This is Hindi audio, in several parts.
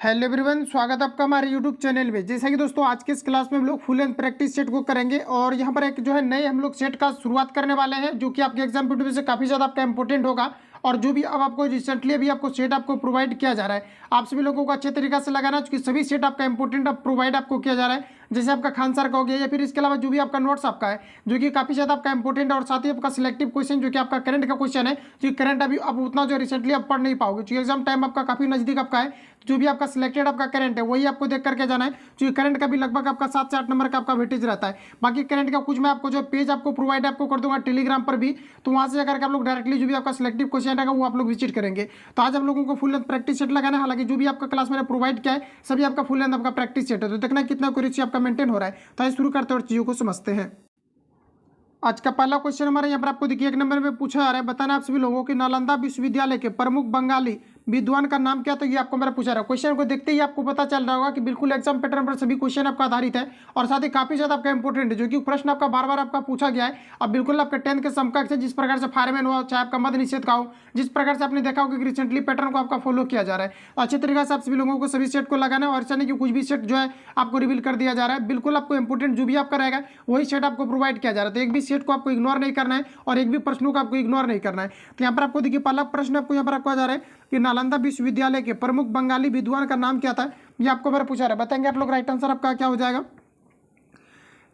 हेलो एवरीवन, स्वागत है आपका हमारे यूट्यूब चैनल में। जैसा कि दोस्तों आज के इस क्लास में हम लोग फुल एंड प्रैक्टिस सेट को करेंगे और यहाँ पर एक जो है नए हम लोग सेट का शुरुआत करने वाले हैं जो कि आपके एग्जाम पॉइंट से काफ़ी ज़्यादा आपका इंपॉर्टेंट होगा। और जो भी अब आपको रिसेंटली अभी आपको सेट आपको प्रोवाइड किया जा रहा है, आप सभी लोगों को अच्छे तरीके से लगाना क्योंकि सभी सेट आपका इंपॉर्टेंट अब प्रोवाइड आपको किया जा रहा है। जैसे आपका खान सर का हो गया या फिर इसके अलावा जो भी आपका नोट्स आपका है जो कि काफ़ी ज़्यादा आपका इंपॉर्टेंट है और साथ ही आपका सिलेक्टिव क्वेश्चन जो कि आपका करंट का क्वेश्चन है जो करंट अभी आप उतना जो रिसेंटली आप पढ़ नहीं पाओगे क्योंकि एग्जाम टाइम आपका काफ़ी नज़दीक आपका है। जो भी आपका सिलेक्टेड आपका करंट है वही आपको देख करके जाना है क्योंकि करंट का भी लगभग आपका 7 से 8 नंबर का आपका वेटेज रहता है। बाकी करंट का कुछ मैं आपको जो पेज आपको प्रोवाइड आपको कर दूंगा टेलीग्राम पर भी, तो वहाँ से जाकर के आप लोग डायरेक्टली जो भी आपका सिलेक्टिव क्वेश्चन रहेगा वो आप लोग विजिट करेंगे। तो आज हम लोगों को फुल लेंथ प्रैक्टिस सेट लगाना है। हालांकि जो भी आपका क्लास मैंने प्रोवाइड किया है सभी आपका फुल लेंथ आपका प्रैक्टिस सेट है, तो देखना कितना एक्यूरेसी आपका मेंटेन हो रहा है। तो आइए शुरू करते हैं और चीज़ों को समझते हैं। आज का पहला क्वेश्चन हमारे यहाँ पर आपको देखिए 1 नंबर में पूछा जा रहा है, बताना आप सभी लोगों की नालंदा विश्वविद्यालय के प्रमुख बंगाली विद्वान का नाम क्या। तो ये आपको मेरा पूछा रहा है। क्वेश्चन को देखते ही आपको पता चल रहा होगा कि बिल्कुल एग्जाम पैटर्न पर सभी क्वेश्चन आपका आधारित है और साथ ही काफी ज्यादा आपका इंपॉर्टेंट है जो कि प्रश्न आपका बार बार आपका पूछा गया है। अब बिल्कुल आपका 10th के समकक्ष है, जिस प्रकार से फायरमैन हुआ चाहे आपका मद निषेध का हो, जिस प्रकार से आपने देखा होगा कि रिसेंटली पैटर्न को आपका फॉलो किया जा रहा है। तो अच्छे तरीके से आप सभी लोगों को सभी सेट को लगाना है और ऐसा नहीं कि कुछ भी सेट जो है आपको रिवील कर दिया जा रहा है। बिल्कुल आपको इंपॉर्टेंट जो भी आपका रहेगा वही सेट आपको प्रोवाइड किया जा रहा है। तो एक भी सेट को आपको इग्नोर नहीं करना है और एक भी प्रश्नों को आपको इग्नोर नहीं करना है। तो यहाँ पर आपको देखिए पहला प्रश्न आपको यहाँ पर आपको आ जा रहा है कि नालंदा विश्वविद्यालय के प्रमुख बंगाली विद्वान का नाम क्या था। ये आपको मेरा पूछा रहा है, बताएंगे आप लोग राइट आंसर आपका क्या हो जाएगा।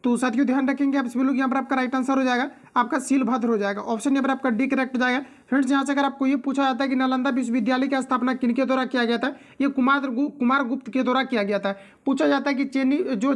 तो साथियों ध्यान रखेंगे आप सभी लोग, यहाँ पर आपका राइट आंसर हो जाएगा आपका सीलभद्र हो जाएगा। ऑप्शन यहाँ पर आपका डी करेक्ट हो जाएगा। फ्रेंड्स यहाँ से अगर आपको ये पूछा जाता है कि नालंदा विश्वविद्यालय की स्थापना किनके द्वारा किया गया था, ये कुमार गुप्त के द्वारा किया गया था। पूछा जाता है कि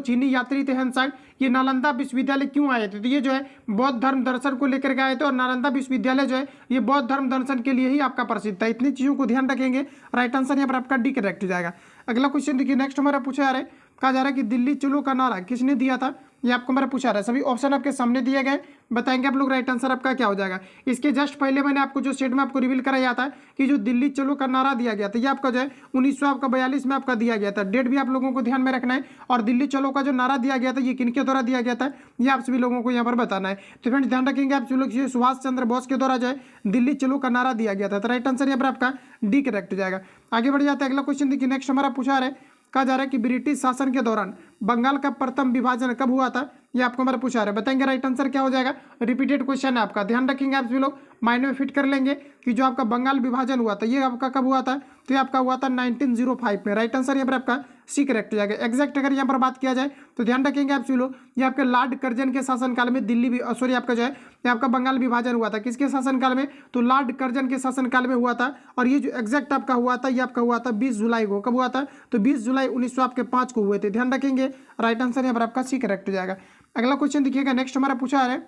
चीनी यात्री थे हेनसाइड, ये नालंदा विश्वविद्यालय क्यों आए थे। तो ये जो है बौद्ध धर्म दर्शन को लेकर के आए थे और नालंदा विश्वविद्यालय जो है ये बौद्ध धर्म दर्शन के लिए ही आपका प्रसिद्ध था। इतनी चीज़ों को ध्यान रखेंगे, राइट आंसर यहाँ पर आपका डी करेक्ट हो जाएगा। अगला क्वेश्चन देखिए नेक्स्ट हमारा पूछा जा रहा है, कहा जा रहा है कि दिल्ली चलो का नारा किसने दिया था। ये आपको मेरा पूछा रहा है। सभी ऑप्शन आपके सामने दिए गए, बताएंगे आप लोग राइट आंसर आपका क्या हो जाएगा। इसके जस्ट पहले मैंने आपको जो स्टेट में आपको रिवील कराया था कि जो दिल्ली चलो का नारा दिया गया था ये आपका जो है 1942 में आपका दिया गया था। डेट भी आप लोगों को ध्यान में रखना है और दिल्ली चलो का जो नारा दिया गया था ये किनके द्वारा दिया गया था ये आप सभी लोगों को यहाँ पर बताना है। तो फ्रेंड्स ध्यान रखेंगे आप सभी लोग, सुभाष चंद्र बोस के द्वारा जो है दिल्ली चलो का नारा दिया गया था। तो राइट आंसर यहाँ पर आपका डी करेक्ट हो जाएगा। आगे बढ़ जाता है, अगला क्वेश्चन देखिए नेक्स्ट हमारा पूछा रहा है, कहा जा रहा है कि ब्रिटिश शासन के दौरान बंगाल का प्रथम विभाजन कब हुआ था। ये आपको मेरा पूछा रहा है, बताएंगे राइट आंसर क्या हो जाएगा। रिपीटेड क्वेश्चन है आपका, ध्यान रखेंगे आप सभी लोग, माइंड में फिट कर लेंगे कि जो आपका बंगाल विभाजन हुआ था ये आपका कब हुआ था। तो ये आपका हुआ था 1905 में। राइट आंसर यहाँ पर आपका सी करेक्ट हो जाएगा। एग्जैक्ट अगर यहाँ पर बात किया जाए तो ध्यान रखेंगे आप सभी लोग, ये आपके लॉर्ड कर्जन के शासनकाल में दिल्ली सॉरी आपका जो है ये आपका बंगाल विभाजन हुआ था। किसके शासनकाल में, तो लॉर्ड कर्जन के शासनकाल में हुआ था। और ये जो एग्जैक्ट आपका हुआ था ये आपका हुआ था 20 जुलाई को। कब हुआ था, तो 20 जुलाई 1905 को हुए थे। ध्यान रखेंगे, राइट आंसर यहाँ पर आपका सी करेक्ट हो जाएगा। अगला क्वेश्चन देखिएगा नेक्स्ट हमारा पूछा आ रहा है,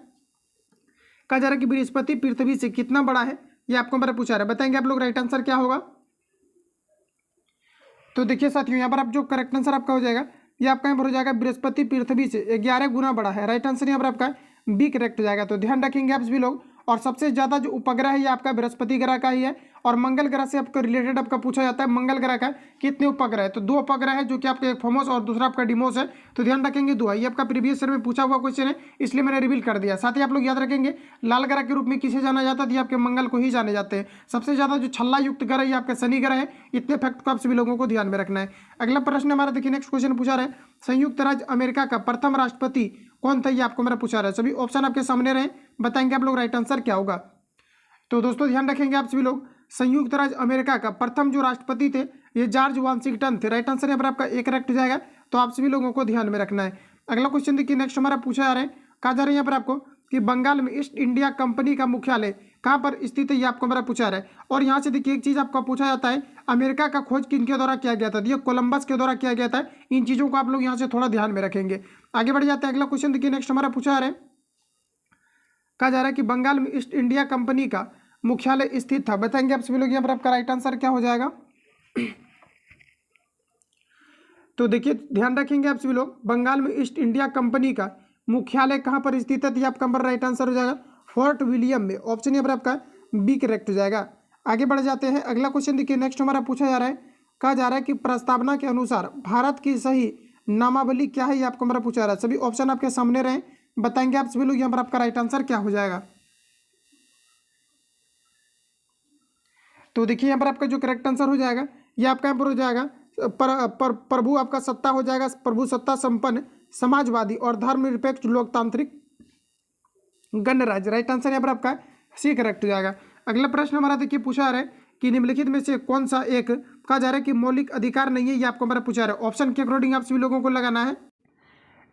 कहा जा रहा है कि बृहस्पति पृथ्वी से कितना बड़ा है। ये आपको मेरा पूछा रहा है, बताएंगे आप लोग राइट आंसर क्या होगा। तो देखिए साथियों यहाँ पर आप जो करेक्ट आंसर आपका हो जाएगा ये आपका यहाँ पर हो जाएगा बृहस्पति पृथ्वी से 11 गुना बड़ा है। राइट आंसर यहाँ पर आपका बी करेक्ट हो जाएगा। तो ध्यान रखेंगे आप सभी लोग, और सबसे ज्यादा जो उपग्रह है ये आपका बृहस्पति ग्रह का ही है। और मंगल ग्रह से आपका रिलेटेड आपका पूछा जाता है मंगल ग्रह का कितने उपग्रह है, तो 2 उपग्रह है जो कि आपका एक फोमोस और दूसरा आपका डिमोस है। तो ध्यान रखेंगे 2 है। ये आपका प्रीवियस ईयर में पूछा हुआ क्वेश्चन है इसलिए मैंने रिवील कर दिया। साथ ही आप लोग याद रखेंगे लाल ग्रह के रूप में किसे जाना जाता है, ये आपके मंगल को ही जाने जाते हैं। सबसे ज्यादा जो छल्ला युक्त ग्रह ये आपका शनि ग्रह है। इतने फैक्ट को आप सभी लोगों को ध्यान में रखना है। अगला प्रश्न हमारा देखिए नेक्स्ट क्वेश्चन पूछा रहा है, संयुक्त राज्य अमेरिका का प्रथम राष्ट्रपति कौन था। ये आपको मेरा पूछा रहा है। सभी ऑप्शन आपके सामने रहे, बताएंगे आप लोग राइट आंसर क्या होगा। तो दोस्तों ध्यान रखेंगे आप सभी लोग, संयुक्त राज्य अमेरिका का प्रथम जो राष्ट्रपति थे ये जॉर्ज वाशिंगटन थे। राइट आंसर यहाँ पर आपका एक करेक्ट हो जाएगा। तो आप सभी लोगों को ध्यान में रखना है। अगला क्वेश्चन देखिए नेक्स्ट हमारा पूछा जा रहा है, कहा जा रहा है यहाँ पर आपको कि बंगाल में ईस्ट इंडिया कंपनी का मुख्यालय कहाँ पर स्थित है। ये आपको मेरा पूछा रहा है। और यहाँ से देखिए एक चीज आपका पूछा जाता है, अमेरिका का खोज किनके द्वारा किया गया था। ये कोलंबस के द्वारा किया गया था। इन चीजों को आप लोग यहाँ से थोड़ा ध्यान में रखेंगे। आगे बढ़ जाते हैं, अगला क्वेश्चन देखिए नेक्स्ट हमारा पूछा जा रहा है, कहा जा रहा है कि बंगाल में ईस्ट इंडिया कंपनी का मुख्यालय स्थित था। बताएंगे आप सभी लोग यहाँ पर आपका राइट आंसर क्या हो जाएगा। तो देखिए ध्यान रखेंगे आप सभी लोग, बंगाल में ईस्ट इंडिया कंपनी का मुख्यालय कहाँ पर स्थित है, तो ये आपका नंबर राइट आंसर हो जाएगा फोर्ट विलियम में। ऑप्शन यहाँ पर आपका बी करेक्ट हो जाएगा। आगे बढ़ जाते हैं, अगला क्वेश्चन देखिए नेक्स्ट हमारा पूछा जा रहा है, कहा जा रहा है कि प्रस्तावना के अनुसार भारत की सही नामावली क्या है। ये आपको हमारा पूछा जा रहा है। सभी ऑप्शन आपके सामने रहे, बताएंगे आप सभी लोग यहाँ पर आपका राइट आंसर क्या हो जाएगा। तो देखिए यहाँ पर आपका जो करेक्ट आंसर हो जाएगा ये आपका यहाँ पर हो जाएगा प्रभु आपका सत्ता हो जाएगा प्रभु सत्ता संपन्न समाजवादी और धर्मनिरपेक्ष लोकतांत्रिक गणराज्य। राइट आंसर यहाँ पर आपका सी करेक्ट हो जाएगा। अगला प्रश्न हमारा देखिए पूछा रहा है कि निम्नलिखित में से कौन सा एक कहा जा रहा है कि मौलिक अधिकार नहीं है, ये आपको हमारा पूछा रहा है। ऑप्शन के अकॉर्डिंग आप सभी लोगों को लगाना है।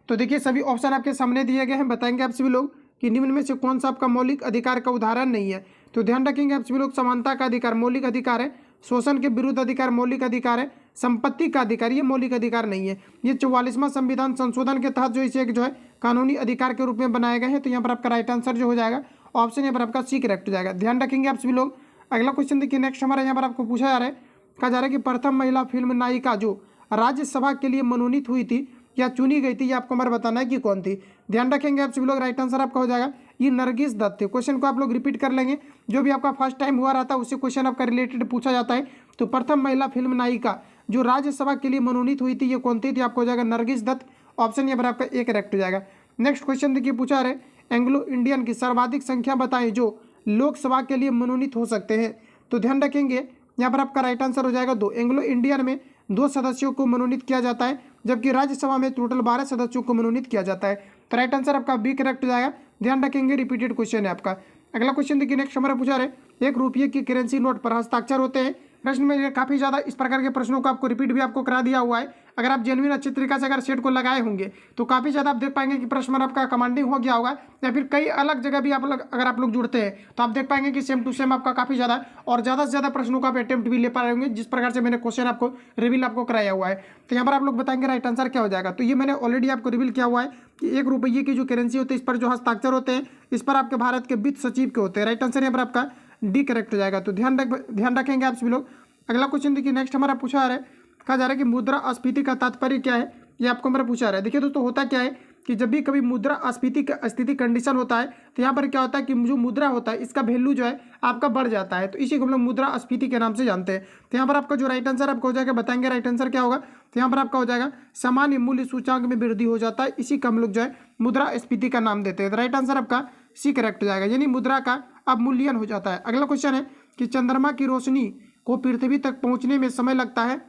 तो देखिए सभी ऑप्शन आपके सामने दिए गए हैं, बताएंगे आप सभी लोग कि निम्न में से कौन सा आपका मौलिक अधिकार का उदाहरण नहीं है। तो ध्यान रखेंगे आप सभी लोग, समानता का अधिकार मौलिक अधिकार है, शोषण के विरुद्ध अधिकार मौलिक अधिकार है, संपत्ति का अधिकार ये मौलिक अधिकार नहीं है। ये 44वां संविधान संशोधन के तहत जो इसे जो है कानूनी अधिकार के रूप में बनाए गए हैं। तो यहाँ पर आपका राइट आंसर जो हो जाएगा ऑप्शन यहाँ पर आपका सी करेक्ट हो जाएगा। ध्यान रखेंगे आप सभी लोग। अगला क्वेश्चन देखिए नेक्स्ट हमारा यहाँ पर आपको पूछा जा रहा है, कहा जा रहा है कि प्रथम महिला फिल्म नायिका जो राज्यसभा के लिए मनोनीत हुई थी या चुनी गई थी, ये आपको हमारा बताना है कि कौन थी। ध्यान रखेंगे आप सभी लोग, राइट आंसर आपका हो जाएगा ये नरगिस दत्त थे। क्वेश्चन को आप लोग रिपीट कर लेंगे, जो भी आपका फर्स्ट टाइम हुआ रहता है उससे क्वेश्चन आपका रिलेटेड पूछा जाता है। तो प्रथम महिला फिल्म नायिका जो राज्यसभा के लिए मनोनीत हुई थी ये कौन थी, आपको हो जाएगा नरगिस दत्त। ऑप्शन यहाँ पर आपका एक करेक्ट हो जाएगा। नेक्स्ट क्वेश्चन देखिए पूछा रहे, एंग्लो इंडियन की सर्वाधिक संख्या बताएं जो लोकसभा के लिए मनोनीत हो सकते हैं। तो ध्यान रखेंगे यहाँ पर आपका राइट आंसर हो जाएगा 2। एंग्लो इंडियन में 2 सदस्यों को मनोनीत किया जाता है, जबकि राज्यसभा में टोटल 12 सदस्यों को मनोनीत किया जाता है। तो राइट आंसर आपका बी करेक्ट हो जाएगा। ध्यान रखेंगे रिपीटेड क्वेश्चन है आपका। अगला क्वेश्चन देखिए नेक्स्ट हमारा पूछा रहे, 1 रुपये की करेंसी नोट पर हस्ताक्षर होते हैं। प्रश्न में काफ़ी ज़्यादा इस प्रकार के प्रश्नों को आपको रिपीट भी आपको करा दिया हुआ है। अगर आप जेन्युइन अच्छे तरीके से अगर सेट को लगाए होंगे तो काफ़ी ज़्यादा आप देख पाएंगे कि प्रश्न आपका कमांडिंग हो गया होगा, या फिर कई अलग जगह भी अगर आप लोग जुड़ते हैं तो आप देख पाएंगे कि सेम टू सेम आपका काफ़ी ज़्यादा और ज़्यादा से ज़्यादा प्रश्नों का आप अटेम्प्ट भी ले पा रहे होंगे, जिस प्रकार से मैंने क्वेश्चन आपको रिवील आपको कराया हुआ है। तो यहाँ पर आप लोग बताएंगे राइट आंसर क्या हो जाएगा। तो ये मैंने ऑलरेडी आपको रिवील किया हुआ है कि 1 रुपये की जो करेंसी होती है इस पर जो हस्ताक्षर होते हैं इस पर आपके भारत के वित्त सचिव के होते हैं। राइट आंसर यहाँ पर आपका डी करेक्ट हो जाएगा। तो ध्यान रखेंगे आप सभी लोग। अगला क्वेश्चन देखिए नेक्स्ट हमारा पूछा जा रहा है, कहा जा रहा है कि मुद्रास्फीति का तात्पर्य क्या है, ये आपको हमारा पूछा जा रहा है। देखिए दोस्तों होता क्या है कि जब भी कभी मुद्रास्फीति का स्थिति कंडीशन होता है तो यहाँ पर क्या होता है कि जो मुद्रा होता है इसका वैल्यू जो है आपका बढ़ जाता है, तो इसी को हम लोग मुद्रास्फीति के नाम से जानते हैं। तो यहाँ पर आपका जो राइट आंसर आपको हो जाएगा, बताएंगे राइट आंसर क्या होगा। तो यहाँ पर आपका हो जाएगा सामान्य मूल्य सूचांक में वृद्धि हो जाता है, इसी का हम लोग जो है मुद्रास्फीति का नाम देते हैं। तो राइट आंसर आपका सी करेक्ट हो जाएगा, यानी मुद्रा का अवमूल्यन हो जाता है। अगला क्वेश्चन है कि चंद्रमा की रोशनी को पृथ्वी तक पहुंचने में समय लगता है।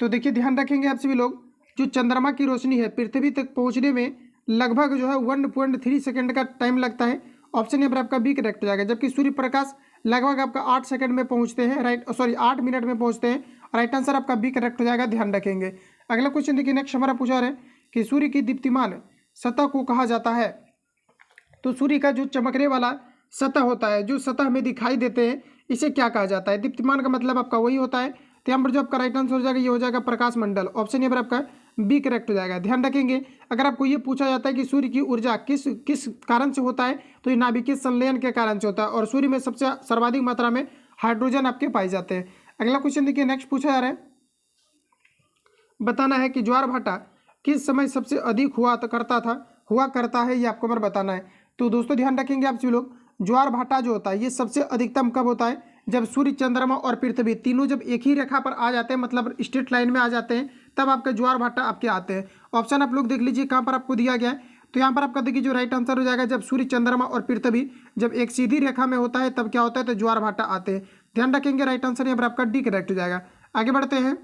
तो देखिए ध्यान रखेंगे आप सभी लोग, जो चंद्रमा की रोशनी है पृथ्वी तक पहुंचने में लगभग जो है 1.3 सेकंड का टाइम लगता है। ऑप्शन यहाँ पर आपका बी करेक्ट हो जाएगा। जबकि सूर्य प्रकाश लगभग आपका 8 सेकंड में पहुंचते हैं, 8 मिनट में पहुंचते हैं। राइट आंसर आपका बी करेक्ट हो जाएगा, ध्यान रखेंगे। अगला क्वेश्चन देखिए नेक्स्ट हमारा पूछा रहे कि सूर्य की दीप्तिमान सतह को कहा जाता है। तो सूर्य का जो चमकने वाला सतह होता है, जो सतह में दिखाई देते हैं, इसे क्या कहा जाता है। दीप्तिमान का मतलब आपका वही होता है। तो यहाँ पर जो आपका राइट आंसर हो जाएगा ये हो जाएगा प्रकाश मंडल। ऑप्शन यहाँ पर आपका बी करेक्ट हो जाएगा। ध्यान रखेंगे अगर आपको ये पूछा जाता है कि सूर्य की ऊर्जा किस कारण से होता है, तो ये नाभिकीय संलयन के कारण से होता है, और सूर्य में सबसे सर्वाधिक मात्रा में हाइड्रोजन आपके पाए जाते हैं। अगला क्वेश्चन देखिए नेक्स्ट पूछा जा रहा है, बताना है कि ज्वार भाटा किस समय सबसे अधिक हुआ करता है, ये आपको हमारा बताना है। तो दोस्तों ध्यान रखेंगे आप सभी लोग, ज्वार भाटा जो होता है ये सबसे अधिकतम कब होता है, जब सूर्य चंद्रमा और पृथ्वी तीनों जब एक ही रेखा पर आ जाते हैं, मतलब स्ट्रेट लाइन में आ जाते हैं, तब आपके ज्वार भाटा आपके आते हैं। ऑप्शन आप लोग देख लीजिए कहाँ पर आपको दिया गया है। तो यहाँ पर आपका देखिए जो राइट आंसर हो जाएगा, जब सूर्य चंद्रमा और पृथ्वी जब एक सीधी रेखा में होता है तब क्या होता है, तो ज्वार भाटा आते हैं। ध्यान रखेंगे राइट आंसर यहाँ पर आपका डी करेक्ट हो जाएगा। आगे बढ़ते हैं।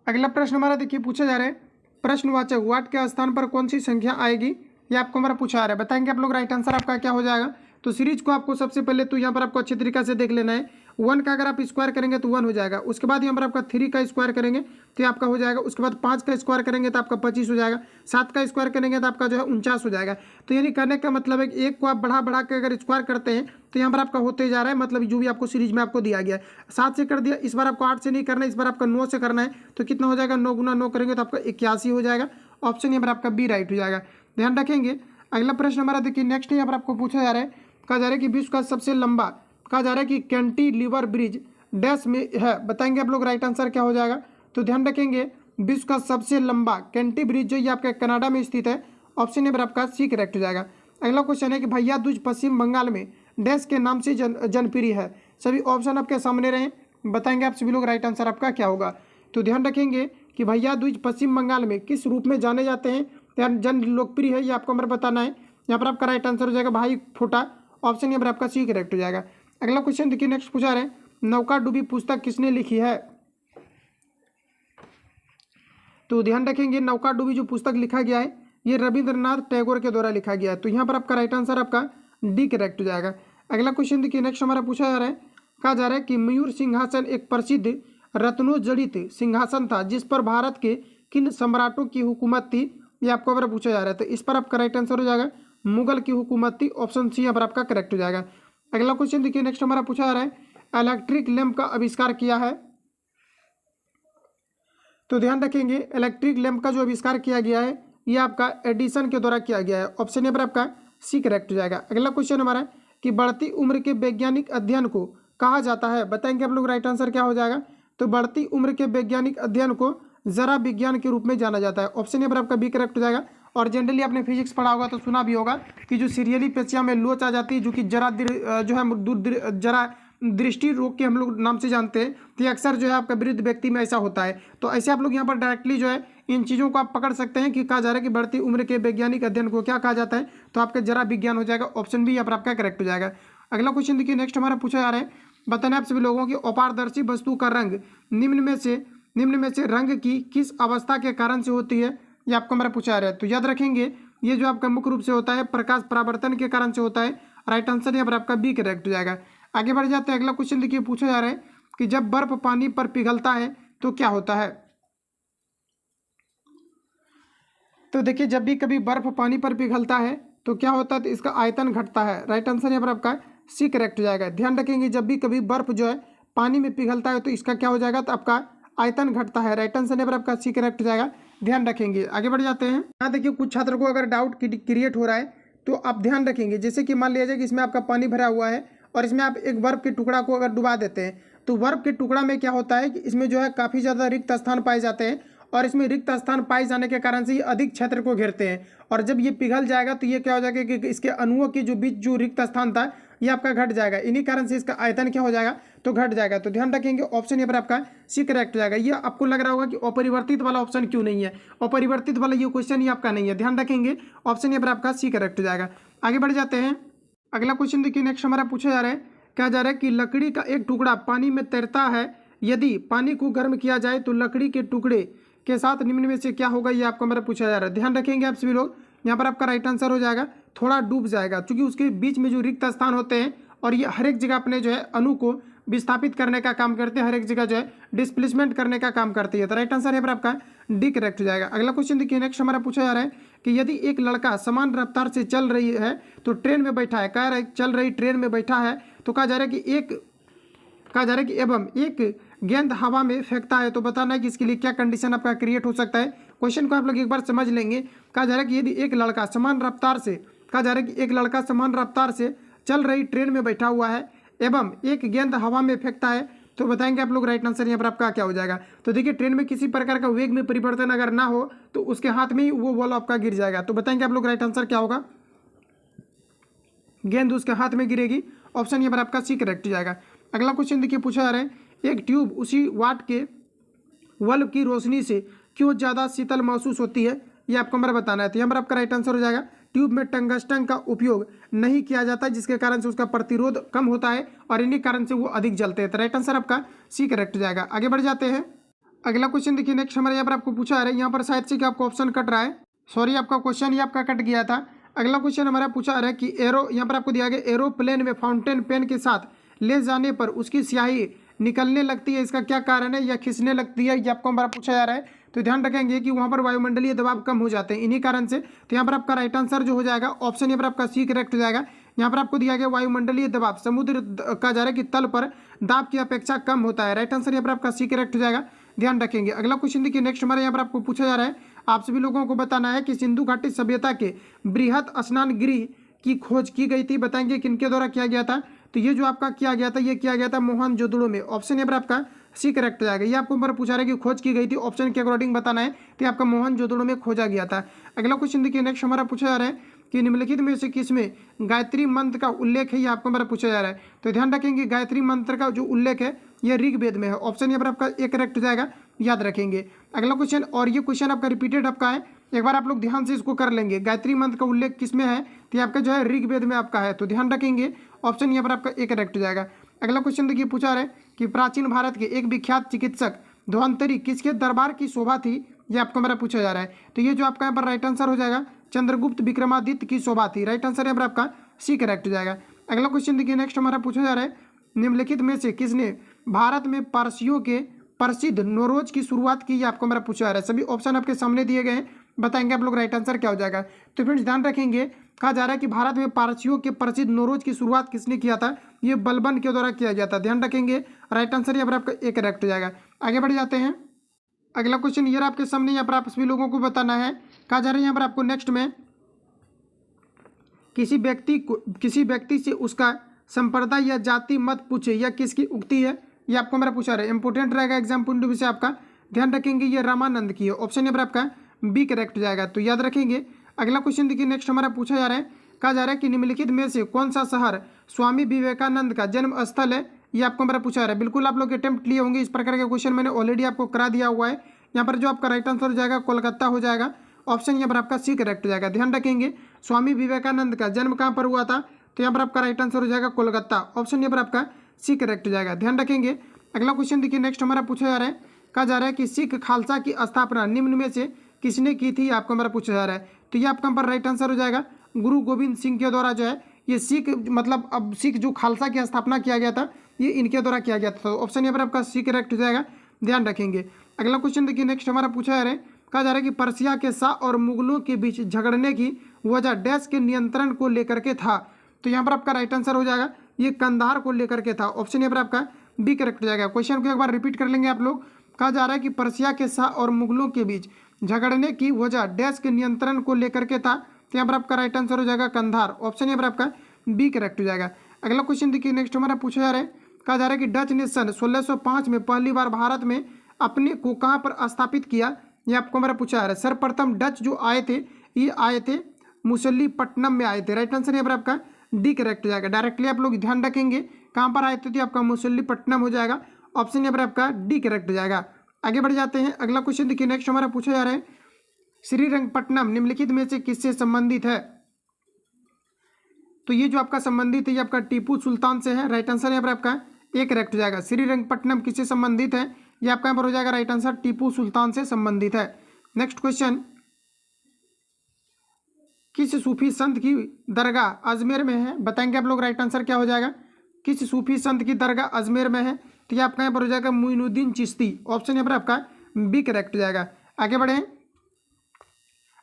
अगला प्रश्न हमारा देखिए पूछा जा रहा है, प्रश्नवाचक वाट के स्थान पर कौन सी संख्या आएगी, ये आपको हमारा पूछा जा रहा है। बताएंगे आप लोग राइट आंसर आपका क्या हो जाएगा। तो सीरीज को आपको सबसे पहले तो यहाँ पर आपको अच्छे तरीके से देख लेना है। 1 का अगर आप स्क्वायर करेंगे तो 1 हो जाएगा। उसके बाद यहाँ पर आपका 3 का स्क्वायर करेंगे तो ये आपका हो जाएगा। उसके बाद 5 का स्क्वायर करेंगे तो आपका 25 हो जाएगा। 7 का स्क्वायर करेंगे तो आपका जो है 49 हो जाएगा। तो यानी करने का मतलब है कि 1 को आप बढ़ा के अगर स्क्वायर करते हैं तो यहाँ पर आपका होते जा रहा है, मतलब जो भी आपको सीरीज में आपको दिया गया है। 7 से कर दिया, इस बार आपको 8 से नहीं करना है, इस बार आपका 9 से करना है। तो कितना हो जाएगा, 9 गुना 9 करेंगे तो आपका 81 हो जाएगा। ऑप्शन यहाँ पर आपका बी राइट हो जाएगा। ध्यान रखेंगे। अगला प्रश्न हमारा देखिए नेक्स्ट यहाँ पर आपको पूछा जा रहा है, कहा जा रहा है कि विश्व का सबसे लंबा, कहा जा रहा है कि कैंटिलीवर ब्रिज डैश में है। बताएंगे आप लोग राइट आंसर क्या हो जाएगा। तो ध्यान रखेंगे विश्व का सबसे लंबा कैंटी ब्रिज जो ये आपका कनाडा में स्थित है। ऑप्शन नंबर आपका सी करेक्ट हो जाएगा। अगला क्वेश्चन है कि भैया दूज पश्चिम बंगाल में डैश के नाम से जनप्रिय है। सभी ऑप्शन आपके सामने रहे, बताएंगे आप सभी लोग राइट आंसर आपका क्या होगा। तो ध्यान रखेंगे कि भैया दूज पश्चिम बंगाल में किस रूप में जाने जाते हैं, जन लोकप्रिय है, ये आपको हमारा बताना है। यहाँ पर आपका राइट आंसर हो जाएगा भाई फोटा। ऑप्शन यहाँ पर आपका सी करेक्ट हो जाएगा। अगला क्वेश्चन देखिए नेक्स्ट पूछा रहे, नौकाडूबी पुस्तक किसने लिखी है? तो ध्यान रखेंगे नौकाडूबी जो पुस्तक लिखा गया है ये रविंद्रनाथ टैगोर के द्वारा लिखा गया है। तो यहाँ पर आपका राइट आंसर आपका डी करेक्ट हो जाएगा। अगला क्वेश्चन देखिए, नेक्स्ट हमारा पूछा जा रहा है, कहा जा रहा है कि मयूर सिंहासन एक प्रसिद्ध रत्नोजड़ित सिंहासन था जिस पर भारत के किन सम्राटों की हुकूमत थी? ये आपको अगर पूछा जा रहा है। तो इस पर आपका राइट आंसर हो जाएगा मुगल की हुकूमत थी। ऑप्शन सी यहाँ पर आपका करेक्ट हो जाएगा। अगला क्वेश्चन देखिए, नेक्स्ट हमारा पूछा जा रहा है, इलेक्ट्रिक लैंप का आविष्कार किया है? तो ध्यान रखेंगे इलेक्ट्रिक लैंप का जो आविष्कार किया गया है ये आपका एडिसन के द्वारा किया गया है। ऑप्शन यहाँ पर आपका सी करेक्ट हो जाएगा। अगला क्वेश्चन हमारा है कि बढ़ती उम्र के वैज्ञानिक अध्ययन को कहा जाता है? बताएंगे आप लोग राइट आंसर क्या हो जाएगा। तो बढ़ती उम्र के वैज्ञानिक अध्ययन को जरा विज्ञान के रूप में जाना जाता है। ऑप्शन यहाँ पर आपका बी करेक्ट हो जाएगा। और जनरली आपने फिजिक्स पढ़ा होगा तो सुना भी होगा कि जो सीरियली पेशिया में लोच आ जाती है जो कि जो है जरा दृष्टि रोग के हम लोग नाम से जानते हैं, तो अक्सर जो है आपका वृद्ध व्यक्ति में ऐसा होता है। तो ऐसे आप लोग यहाँ पर डायरेक्टली जो है इन चीज़ों को आप पकड़ सकते हैं कि कहा जा रहा है कि बढ़ती उम्र के वैज्ञानिक अध्ययन को क्या कहा जाता है? तो आपका जरा विज्ञान हो जाएगा। ऑप्शन बी यहाँ पर आपका करेक्ट हो जाएगा। अगला क्वेश्चन देखिए, नेक्स्ट हमारा पूछा जा रहा है, बताना आप सभी लोगों की अपारदर्शी वस्तु का रंग निम्न में से रंग की किस अवस्था के कारण से होती है? ये आपको हमारा पूछा जा रहा है। तो याद रखेंगे ये जो आपका मुख्य रूप से होता है प्रकाश परावर्तन के कारण से होता है। राइट आंसर यहाँ पर आपका बी करेक्ट हो जाएगा। आगे बढ़ जाते हैं, अगला क्वेश्चन देखिए, पूछा जा रहा है कि जब बर्फ पानी पर पिघलता है तो क्या होता है? तो देखिए जब भी कभी बर्फ पानी पर पिघलता है तो क्या होता है? तो इसका आयतन घटता है। राइट आंसर यहाँ पर आपका सी करेक्ट हो जाएगा। ध्यान रखेंगे जब भी कभी बर्फ जो है पानी में पिघलता है तो इसका क्या हो जाएगा? तो आपका आयतन घटता है। राइट आंसर यहाँ पर आपका सी करेक्ट हो जाएगा। ध्यान रखेंगे। आगे बढ़ जाते हैं। यहाँ देखिए कुछ छात्र को अगर डाउट क्रिएट हो रहा है तो आप ध्यान रखेंगे, जैसे कि मान लिया जाए कि इसमें आपका पानी भरा हुआ है और इसमें आप एक बर्फ के टुकड़ा को अगर डुबा देते हैं तो बर्फ के टुकड़ा में क्या होता है कि इसमें जो है काफ़ी ज़्यादा रिक्त स्थान पाए जाते हैं और इसमें रिक्त स्थान पाए जाने के कारण से ये अधिक क्षेत्र को घेरते हैं और जब ये पिघल जाएगा तो ये क्या हो जाएगा कि इसके अणुओं के जो बीच जो रिक्त स्थान था ये आपका घट जाएगा। इन्हीं कारण से इसका आयतन क्या हो जाएगा? तो घट जाएगा। तो ध्यान रखेंगे ऑप्शन यहाँ पर आपका सी करेक्ट हो जाएगा। ये आपको लग रहा होगा कि अपरिवर्तित वाला ऑप्शन क्यों नहीं है, अपरिवर्तित वाला ये क्वेश्चन ही आपका नहीं है। ध्यान रखेंगे ऑप्शन यहाँ पर आपका सी करेक्ट हो जाएगा। आगे बढ़ जाते हैं। अगला क्वेश्चन देखिए, नेक्स्ट हमारा पूछा जा रहा है, क्या जा रहा है कि लकड़ी का एक टुकड़ा पानी में तैरता है, यदि पानी को गर्म किया जाए तो लकड़ी के टुकड़े के साथ निम्न में से क्या होगा? ये आपको हमारा पूछा जा रहा है। ध्यान रखेंगे आप सभी लोग, यहाँ पर आपका राइट आंसर हो जाएगा थोड़ा डूब जाएगा, क्योंकि उसके बीच में जो रिक्त स्थान होते हैं और ये हर एक जगह अपने जो है अणु को विस्थापित करने का काम करते हैं, हर एक जगह जो है डिस्प्लेसमेंट करने का काम करती है। तो राइट आंसर यहाँ पर आपका डी करेक्ट हो जाएगा। अगला क्वेश्चन देखिए, नेक्स्ट हमारा पूछा जा रहा है कि यदि एक लड़का समान रफ्तार से चल रही है तो ट्रेन में बैठा है, कह रहा है चल रही ट्रेन में बैठा है, तो कहा जा रहा है कि एवं एक गेंद हवा में फेंकता है, तो बताना है कि इसके लिए क्या कंडीशन आपका क्रिएट हो सकता है। क्वेश्चन को आप लोग एक बार समझ लेंगे। कहा जा रहा है कि यदि एक लड़का समान रफ्तार से चल रही ट्रेन में बैठा हुआ है एवं एक गेंद हवा में फेंकता है, तो बताएंगे आप लोग राइट आंसर यहाँ पर आपका क्या हो जाएगा। तो देखिए ट्रेन में किसी प्रकार का वेग में परिवर्तन अगर ना हो तो उसके हाथ में ही वो बॉल आपका गिर जाएगा। तो बताएंगे आप लोग राइट आंसर क्या होगा? गेंद उसके हाथ में गिरेगी। ऑप्शन यहाँ पर आपका सी करेक्ट हो जाएगा। अगला क्वेश्चन देखिए, पूछा जा रहा है, एक ट्यूब उसी वाट के बल्ब की रोशनी से क्यों ज़्यादा शीतल महसूस होती है? ये आपको हमारा बताना है। तो यहाँ पर आपका राइट आंसर हो जाएगा ट्यूब में टंगस्टन का उपयोग नहीं किया जाता, जिसके कारण से उसका प्रतिरोध कम होता है और इन्हीं कारण से वो अधिक जलते हैं। तो राइट आंसर आपका सी करेक्ट हो जाएगा। आगे बढ़ जाते हैं। अगला क्वेश्चन देखिए, नेक्स्ट हमारे यहाँ पर आपको पूछा है, यहाँ पर शायद से कि आपको ऑप्शन कट रहा है, सॉरी आपका क्वेश्चन ही आपका कट गया था। अगला क्वेश्चन हमारा पूछा आ रहा है कि यहाँ पर आपको दिया गया एरोप्लेन में फाउंटेन पेन के साथ ले जाने पर उसकी स्याही निकलने लगती है, इसका क्या कारण है, या खिंचने लगती है, ये आपको हमारा पूछा जा रहा है। तो ध्यान रखेंगे कि वहाँ पर वायुमंडलीय दबाव कम हो जाते हैं, इन्हीं कारण से। तो यहाँ पर आपका राइट आंसर जो हो जाएगा ऑप्शन यहाँ पर आपका सी करेक्ट हो जाएगा। यहाँ पर आपको दिया गया वायुमंडलीय दबाव समुद्र का जा रहा है कि तल पर दाब की अपेक्षा कम होता है। राइट आंसर यहाँ पर आपका सी करेक्ट हो जाएगा। ध्यान रखेंगे। अगला क्वेश्चन देखिए, नेक्स्ट हमारे यहाँ पर आपको पूछा जा रहा है, आप सभी लोगों को बताना है कि सिंधु घाटी सभ्यता के बृहद स्नान गृह की खोज की गई थी, बताएंगे किनके द्वारा किया गया था। तो ये जो आपका किया गया था, ये किया गया था मोहनजोदड़ो में। ऑप्शन यहाँ पर आपका सी करेक्ट हो जाएगा। ये आपको ऊपर पूछा रहा है कि खोज की गई थी, ऑप्शन के अकॉर्डिंग बताना है। तो आपका मोहनजोदड़ो में खोजा गया था। अगला क्वेश्चन देखिए, नेक्स्ट हमारा पूछा जा रहा है कि निम्नलिखित में से किसमें गायत्री मंत्र का उल्लेख है, ये आपको हमारा पूछा जा रहा है। तो ध्यान रखेंगे गायत्री मंत्र का जो उल्लेख है ये ऋग्वेद में है। ऑप्शन यहाँ पर आपका एक करेक्ट हो जाएगा, याद रखेंगे। अगला क्वेश्चन, और ये क्वेश्चन आपका रिपीटेड आपका है, एक बार आप लोग ध्यान से इसको कर लेंगे। गायत्री मंत्र का उल्लेख किसमें है, तो आपका जो है ऋग्वेद में आपका है। तो ध्यान रखेंगे ऑप्शन यहाँ पर आपका एक करेक्ट हो जाएगा। अगला क्वेश्चन देखिए, पूछा रहा है कि प्राचीन भारत के एक विख्यात चिकित्सक धन्वंतरी किसके दरबार की शोभा थी, ये आपको मेरा पूछा जा रहा है। तो ये जो आपका यहाँ पर राइट आंसर हो जाएगा चंद्रगुप्त विक्रमादित्य की शोभा थी। राइट आंसर यहाँ पर आपका सी करेक्ट हो जाएगा। अगला क्वेश्चन देखिए, नेक्स्ट हमारा पूछा जा रहा है निम्नलिखित में से किसने भारत में पारसियों के प्रसिद्ध नौरोज की शुरुआत की, ये आपको मेरा पूछा जा रहा है। सभी ऑप्शन आपके सामने दिए गए हैं, बताएंगे आप लोग राइट आंसर क्या हो जाएगा। तो फ्रेंड्स ध्यान रखेंगे, कहा जा रहा है कि भारत में पारसियों के प्रसिद्ध नौरोज की शुरुआत किसने किया था, ये बलबन के द्वारा किया गया था। ध्यान रखेंगे, राइट आंसर यहाँ पर आपका ए करेक्ट हो जाएगा। आगे बढ़ जाते हैं। अगला क्वेश्चन ये आपके सामने, यहाँ पर आप सभी लोगों को बताना है। कहा जा रहा है यहाँ पर आपको नेक्स्ट में किसी व्यक्ति से उसका संप्रदाय या जाति मत पूछे, या किसकी उक्ति है, ये आपको मेरा पूछा रहा है। इंपोर्टेंट रहेगा एग्जाम पॉइंट ऑफ व्यू से आपका, ध्यान रखेंगे। ये रामानंद की है, ऑप्शन यहाँ पर आपका बी करेक्ट हो जाएगा, तो याद रखेंगे। अगला क्वेश्चन देखिए, नेक्स्ट हमारा पूछा जा रहा है। कहा जा रहा है कि निम्नलिखित में से कौन सा शहर स्वामी विवेकानंद का जन्म स्थल है, ये आपको मेरा पूछा जा रहा है। बिल्कुल आप लोग अटेम्प्ट लिए होंगे, इस प्रकार के क्वेश्चन मैंने ऑलरेडी आपको करा दिया हुआ है। यहाँ पर जो आपका राइट आंसर हो जाएगा कोलकाता हो जाएगा, ऑप्शन यहाँ पर आपका सी करेक्ट हो जाएगा। ध्यान रखेंगे, स्वामी विवेकानंद का जन्म कहाँ पर हुआ था, तो यहाँ पर आपका राइट आंसर हो जाएगा कोलकाता, ऑप्शन यहाँ पर आपका सी करेक्ट हो जाएगा। ध्यान रखेंगे। अगला क्वेश्चन देखिए, नेक्स्ट हमारा पूछा जा रहा है। कहा जा रहा है कि सिख खालसा की स्थापना निम्न में से किसने की थी, आपको हमारा पूछा जा रहा है। तो ये आपका पर राइट आंसर हो जाएगा गुरु गोविंद सिंह के द्वारा जो है ये सिख मतलब अब सिख जो खालसा की स्थापना किया गया था, ये इनके द्वारा किया गया था, तो ऑप्शन यहाँ पर आपका सी करेक्ट हो जाएगा। ध्यान रखेंगे। अगला क्वेश्चन देखिए, नेक्स्ट हमारा पूछा जा रहा है। कहा जा रहा है कि पर्सिया के शाह और मुगलों के बीच झगड़ने की वजह डैश के नियंत्रण को लेकर के था, तो यहाँ पर आपका राइट आंसर हो जाएगा ये कंधार को लेकर के था, ऑप्शन यहाँ पर आपका बी करेक्ट हो जाएगा। क्वेश्चन को एक बार रिपीट कर लेंगे आप लोग। कहा जा रहा है कि पर्सिया के शाह और मुगलों के बीच झगड़ने की वजह डैश के नियंत्रण को लेकर के था, तो यहाँ पर आपका राइट आंसर हो जाएगा कंधार, ऑप्शन यहाँ पर आपका बी करेक्ट हो जाएगा। अगला क्वेश्चन देखिए, नेक्स्ट हमारा पूछा जा रहा है। कहा जा रहा है कि डच ने सन 1605 में पहली बार भारत में अपने को कहाँ पर स्थापित किया, ये आपको हमारा पूछा जा रहा है। सर्वप्रथम डच जो आए थे ये आए थे मुसल्लीपट्टनम में आए थे। राइट आंसर यहाँ पर आपका डी करेक्ट हो जाएगा। डायरेक्टली आप लोग ध्यान रखेंगे कहाँ पर आए थे, तो आपका मुसल्लीपट्टनम हो जाएगा, ऑप्शन यहाँ पर आपका डी करेक्ट हो जाएगा। आगे बढ़ जाते हैं। अगला क्वेश्चन देखिए, नेक्स्ट हमारा पूछा जा रहा है श्रीरंगपट्टनम निम्नलिखित में से किससे संबंधित है, तो ये जो आपका संबंधित है ये आपका टीपू सुल्तान से है। राइट आंसर यहाँ पर आपका ए करेक्ट हो जाएगा। श्रीरंगपट्टनम किससे संबंधित है, ये आपका यहाँ पर हो जाएगा राइट आंसर टीपू सुल्तान से संबंधित है। नेक्स्ट क्वेश्चन, किस सूफी संत की दरगाह अजमेर में है, बताएंगे आप लोग राइट आंसर क्या हो जाएगा। किस सूफी संत की दरगाह अजमेर में है, तो ये आपका यहाँ पर हो जाएगा मोइनुद्दीन चिश्ती, ऑप्शन यहाँ पर आपका बी करेक्ट हो जाएगा। आगे बढ़े।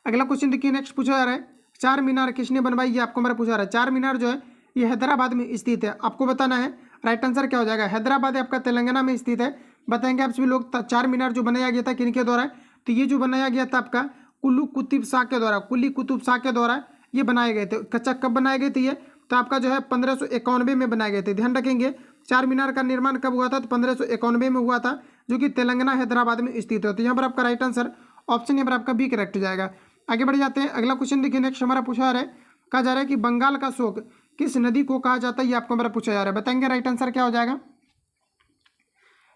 अगला क्वेश्चन देखिए, नेक्स्ट पूछा जा रहा है चार मीनार किसने बनवाई, ये आपको हमारा पूछा जा रहा है। चार मीनार जो है ये हैदराबाद में स्थित है, आपको बताना है राइट आंसर क्या हो जाएगा। हैदराबाद आपका तेलंगाना में स्थित है, बताएंगे आप सभी लोग। चार मीनार जो बनाया गया था किनके द्वारा, तो ये जो बनाया गया था आपका कुल्लू कुतुब शाह के द्वारा, कुली कुतुब शाह के द्वारा ये बनाए गए थे। कच्चा कब बनाए गए थे ये, तो आपका जो है 1591 में बनाए गए थे। ध्यान रखेंगे, चार मीनार का निर्माण कब हुआ था, तो 1591 में हुआ था, जो कि तेलंगाना हैदराबाद में स्थित है। तो यहाँ पर आपका राइट आंसर ऑप्शन यहाँ पर आपका बी करेक्ट हो जाएगा। आगे बढ़ जाते हैं। अगला क्वेश्चन देखिए, नेक्स्ट हमारा पूछा जा रहा है। कहा जा रहा है कि बंगाल का शोक किस नदी को कहा जाता है, ये आपको हमारा पूछा जा रहा है, बताएंगे राइट आंसर क्या हो जाएगा।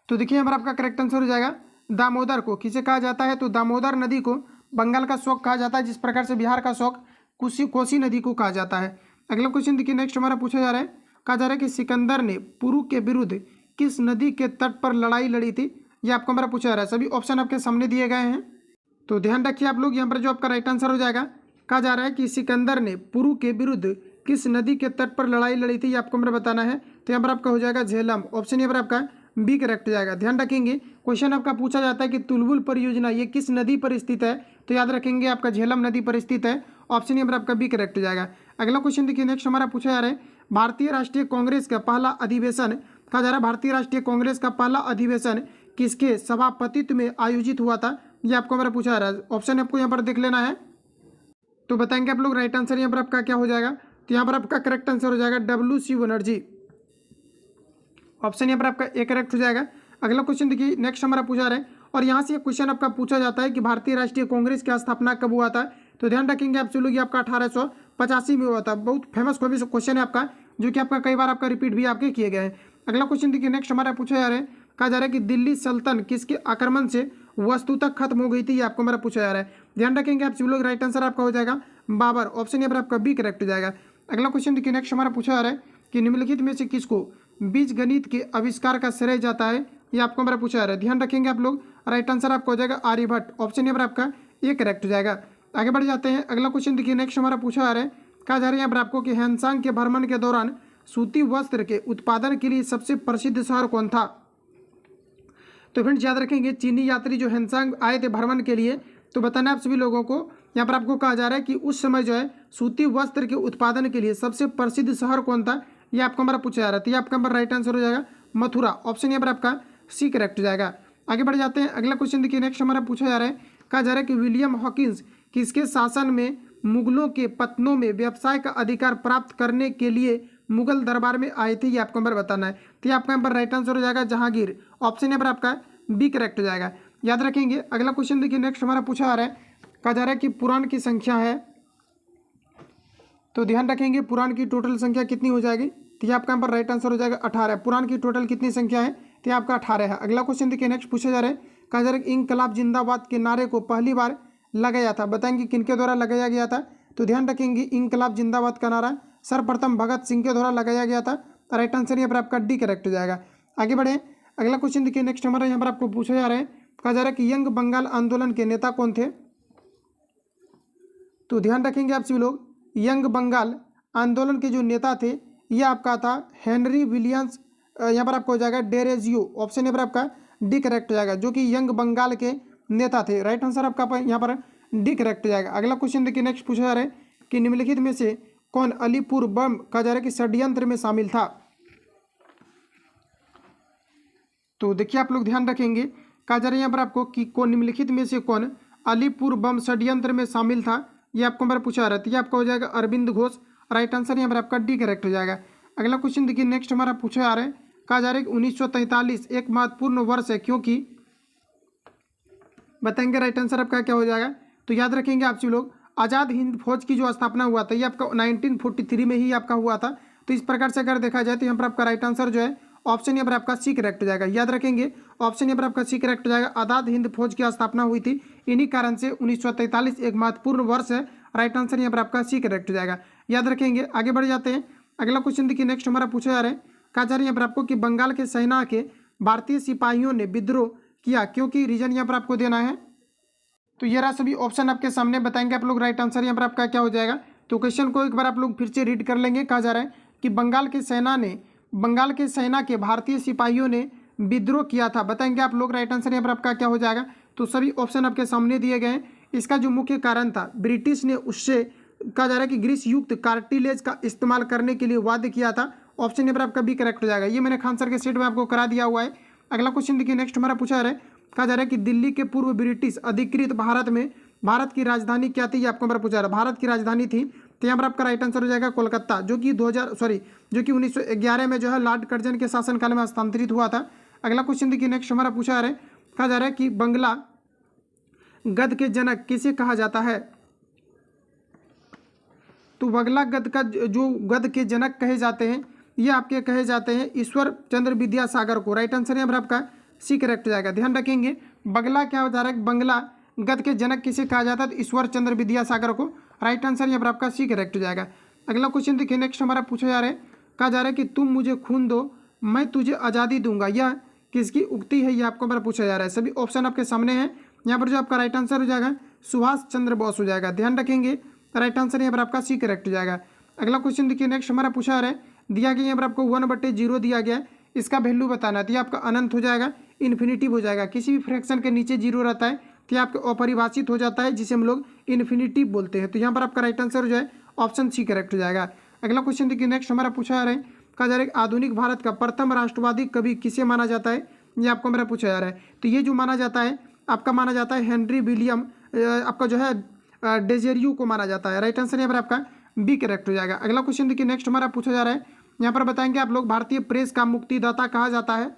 तो देखिए यहाँ पर आपका करेक्ट आंसर हो जाएगा दामोदर को किसे कहा जाता है, तो दामोदर नदी को बंगाल का शोक कहा जाता है, जिस प्रकार से बिहार का शोक कोसी नदी को कहा जाता है। अगला क्वेश्चन देखिए, नेक्स्ट हमारा पूछा जा रहा है। कहा जा रहा है कि सिकंदर ने पुरु के विरुद्ध किस नदी के तट पर लड़ाई लड़ी थी, ये आपको हमारा पूछा जा रहा है। सभी ऑप्शन आपके सामने दिए गए हैं, तो ध्यान रखिए आप लोग। यहाँ पर जो आपका राइट आंसर हो जाएगा, कहा जा रहा है कि सिकंदर ने पुरु के विरुद्ध किस नदी के तट पर लड़ाई लड़ी थी, ये आपको मेरा बताना है। तो यहाँ पर आपका हो जाएगा झेलम, ऑप्शन यहाँ पर आपका बी करेक्ट हो जाएगा। ध्यान रखेंगे, क्वेश्चन आपका पूछा जाता है कि तुलबुल परियोजना ये किस नदी पर स्थित है, तो याद रखेंगे आपका झेलम नदी पर स्थित है, ऑप्शन यहाँ पर आपका बी करेक्ट हो जाएगा। अगला क्वेश्चन देखिए, नेक्स्ट हमारा पूछा जा रहा है भारतीय राष्ट्रीय कांग्रेस का पहला अधिवेशन, कहा जा रहा है भारतीय राष्ट्रीय कांग्रेस का पहला अधिवेशन किसके सभापतित्व में आयोजित हुआ था, ये आपको हमारा पूछा जा रहा है। ऑप्शन आपको यहाँ पर देख लेना है, तो बताएंगे आप लोग राइट आंसर यहाँ पर आपका क्या हो जाएगा। तो यहाँ पर आपका करेक्ट आंसर हो जाएगा WC बनर्जी, ऑप्शन यहाँ पर आपका ए करेक्ट हो जाएगा। अगला क्वेश्चन देखिए, नेक्स्ट हमारा पूछा जा रहा है, और यहाँ से क्वेश्चन आपका पूछा जाता है कि भारतीय राष्ट्रीय कांग्रेस की स्थापना कब हुआ था, तो ध्यान रखेंगे आप लोग, ये आपका 1885 में हुआ था। बहुत फेमस क्वेश्चन है आपका, जो कि आपका कई बार आपका रिपीट भी आपके किए गए हैं। अगला क्वेश्चन देखिए, नेक्स्ट हमारा पूछा जा रहा है। कहा जा रहा है कि दिल्ली सल्तनत किसके आक्रमण से वस्तुतः खत्म हो गई थी, ये आपको हमारा पूछा जा रहा है। ध्यान रखेंगे आप सभी लोग, राइट आंसर आपका हो जाएगा बाबर, ऑप्शन यहाँ पर आपका बी करेक्ट हो जाएगा। अगला क्वेश्चन देखिए, नेक्स्ट हमारा पूछा जा रहा है कि निम्नलिखित में से किसको बीज गणित के आविष्कार का श्रेय जाता है? ये आपको हमारा पूछा जा रहा है, ध्यान रखेंगे आप लोग। राइट आंसर आपका हो जाएगा आर्यभट्ट। ऑप्शन नंबर आपका ये करेक्ट हो जाएगा। आगे बढ़ जाते हैं, अगला क्वेश्चन देखिए, नेक्स्ट हमारा पूछा जा रहा है, कहा जा रहा है यहाँ पर आपको कि हैंगसांग के भ्रमण के दौरान सूती वस्त्र के उत्पादन के लिए सबसे प्रसिद्ध शहर कौन था? तो फ्रेंड्स याद रखेंगे, चीनी यात्री जो हैंगसांग आए थे भ्रमण के लिए, तो बताना आप सभी लोगों को, यहाँ पर आपको कहा जा रहा है कि उस समय जो है सूती वस्त्र के उत्पादन के लिए सबसे प्रसिद्ध शहर कौन था? ये आपका हमारा पूछा जा रहा है, तो ये आपका नंबर राइट आंसर हो जाएगा मथुरा। ऑप्शन यहाँ पर आपका सी करेक्ट हो जाएगा। आगे बढ़ जाते हैं, अगला क्वेश्चन देखिए, नेक्स्ट हमारा पूछा जा रहा है, कहा जा रहा है कि विलियम हॉकिंस किसके शासन में मुगलों के पत्तनों में व्यवसाय का अधिकार प्राप्त करने के लिए मुगल दरबार में आए थे? ये आपको नंबर बताना है, तो ये आपका नंबर राइट आंसर हो जाएगा जहांगीर। ऑप्शन नंबर आपका बी करेक्ट हो जाएगा। याद रखेंगे, अगला क्वेश्चन देखिए, नेक्स्ट हमारा पूछा जा रहा है, कहा जा रहा है कि पुराण की संख्या है, तो ध्यान रखेंगे पुराण की टोटल संख्या कितनी हो जाएगी? तो ये आपका यहाँ पर राइट आंसर हो जाएगा 18। पुराण की टोटल कितनी संख्या है? तो ये आपका 18 है। अगला क्वेश्चन देखिए, नेक्स्ट पूछा जा रहा है, कहा जा रहा है कि इंकलाब जिंदाबाद के नारे को पहली बार लगाया था, बताएंगे किनके द्वारा लगाया गया था? तो ध्यान रखेंगे, इंकलाब जिंदाबाद का नारा सर्वप्रथम भगत सिंह के द्वारा लगाया गया था। राइट आंसर यहाँ पर आपका डी करेक्ट हो जाएगा। आगे बढ़े, अगला क्वेश्चन देखिए, नेक्स्ट हमारा यहाँ पर आपको पूछा जा रहा है, कहा जा रहा है कि यंग बंगाल आंदोलन के नेता कौन थे? तो ध्यान रखेंगे आप सभी लोग, यंग बंगाल आंदोलन के जो नेता थे ये आपका था हेनरी विलियम्स, यहाँ पर आपको हो जाएगा डेरेजियो। ऑप्शन यहाँ पर आपका डी करेक्ट हो जाएगा, जो कि यंग बंगाल के नेता थे। राइट आंसर आपका यहाँ पर डी करेक्ट हो जाएगा। अगला क्वेश्चन देखिए, नेक्स्ट पूछा जा रहा है कि निम्नलिखित में से कौन अलीपुर बम कहा जा रहा है कि षड्यंत्र में शामिल था? तो देखिए आप लोग ध्यान रखेंगे, कहा जा रहा है यहाँ पर आपको कि कौन निम्नलिखित में से कौन अलीपुर बम षड्यंत्र में शामिल था? ये आपको हमारा पूछा जा रहा है, ये आपका हो जाएगा अरविंद घोष। राइट आंसर यहाँ पर आपका डी करेक्ट हो जाएगा। अगला क्वेश्चन देखिए, नेक्स्ट हमारा पूछा जा रहा है, कहा जा रहा है कि 1943 एक महत्वपूर्ण वर्ष है क्योंकि, बताएंगे राइट आंसर आपका क्या हो जाएगा? तो याद रखेंगे आप सभी लोग, आज़ाद हिंद फौज की जो स्थापना हुआ था ये आपका 1943 में ही आपका हुआ था। तो इस प्रकार से अगर देखा जाए तो यहाँ पर आपका राइट आंसर जो है ऑप्शन यहाँ पर आपका सी करेक्ट हो जाएगा। याद रखेंगे, ऑप्शन यहाँ पर आपका सी करेक्ट हो जाएगा। आज़ाद हिंद फौज की स्थापना हुई थी, इन्हीं कारण से 1943 एक महत्वपूर्ण वर्ष है। राइट आंसर यहाँ पर आपका सी करेक्ट हो जाएगा। याद रखेंगे, आगे बढ़ जाते हैं, अगला क्वेश्चन देखिए, नेक्स्ट हमारा पूछा जा रहा है, कहा जा रहा है यहाँ पर आपको कि बंगाल के सेना के भारतीय सिपाहियों ने विद्रोह किया क्योंकि रीजन यहाँ पर आपको देना है। तो ये रहा सभी ऑप्शन आपके सामने, बताएंगे आप लोग राइट आंसर यहाँ पर आपका क्या हो जाएगा। तो क्वेश्चन को एक बार आप लोग फिर से रीड कर लेंगे। कहा जा रहा है कि बंगाल के सेना के भारतीय सिपाहियों ने विद्रोह किया था, बताएंगे आप लोग राइट आंसर यहाँ पर आपका क्या हो जाएगा। तो सभी ऑप्शन आपके सामने दिए गए हैं। इसका जो मुख्य कारण था, ब्रिटिश ने उससे कहा जा रहा है कि ग्रीस युक्त कार्टिलेज का इस्तेमाल करने के लिए वादा किया था। ऑप्शन यहाँ पर आपका बी करेक्ट हो जाएगा। ये मैंने खान सर के सेट में आपको करा दिया हुआ है। अगला क्वेश्चन देखिए, नेक्स्ट हमारा पूछा जा रहा है, कहा जा रहा है कि दिल्ली के पूर्व ब्रिटिश अधिकृत भारत में भारत की राजधानी क्या थी? ये आपको हमारा पूछा जा रहा है, भारत की राजधानी थी, तो यहाँ पर आपका राइट आंसर हो जाएगा कोलकाता, जो कि 1911 में जो है लॉर्ड कर्जन के शासनकाल में हस्तांतरित हुआ था। अगला क्वेश्चन देखिए, नेक्स्ट हमारा पूछा जा रहा है, कहा जा रहा है कि बंगला गद्य के जनक किसे कहा जाता है? तो बंगला गद्य का जो गद्य के जनक कहे जाते हैं ये आपके कहे जाते हैं ईश्वर चंद्र विद्यासागर को। राइट आंसर यहाँ पर आपका सी करेक्ट हो जाएगा। ध्यान रखेंगे, बंगला क्या हो जा रहा है, बंगला गद्य के जनक किसे कहा जाता है? तो ईश्वर चंद्र विद्यासागर को। राइट आंसर यहाँ पर आपका सी करेक्ट हो जाएगा। अगला क्वेश्चन देखिए, नेक्स्ट हमारा पूछा जा रहा है, कहा जा रहा है कि तुम मुझे खून दो मैं तुझे आज़ादी दूंगा, यह किसकी उक्ति है? ये आपको हमारा पूछा जा रहा है। सभी ऑप्शन आपके सामने हैं। यहाँ पर जो आपका राइट आंसर हो जाएगा सुभाष चंद्र बोस हो जाएगा। ध्यान रखेंगे, राइट आंसर यहाँ पर आपका सी करेक्ट हो जाएगा। अगला क्वेश्चन देखिए, नेक्स्ट हमारा पूछा जा रहा है, दिया गया यहाँ पर आपको 1/0 दिया गया है, इसका वैल्यू बताना है। तो ये आपका अनंत हो जाएगा, इन्फिनिटिव हो जाएगा। किसी भी फ्रैक्शन के नीचे जीरो रहता है तो ये आपका अपरिभाषित हो जाता है, जिसे हम लोग इन्फिनिटिव बोलते हैं। तो यहाँ पर आपका राइट आंसर हो जाए ऑप्शन सी करेक्ट हो जाएगा। अगला क्वेश्चन देखिए, नेक्स्ट हमारा पूछा जा रहा है, कहा जा रहा है आधुनिक भारत का प्रथम राष्ट्रवादी कवि किसे माना जाता है? ये आपको मेरा पूछा जा रहा है। तो ये जो माना जाता है आपका माना जाता है हेनरी विलियम आपका जो है डेजेरियो को माना जाता है। राइट आंसर यहाँ पर आपका बी करेक्ट हो जाएगा। अगला क्वेश्चन देखिए, नेक्स्ट हमारा पूछा जा रहा है, यहाँ पर बताएंगे आप लोग भारतीय प्रेस का मुक्तिदाता कहा जाता है?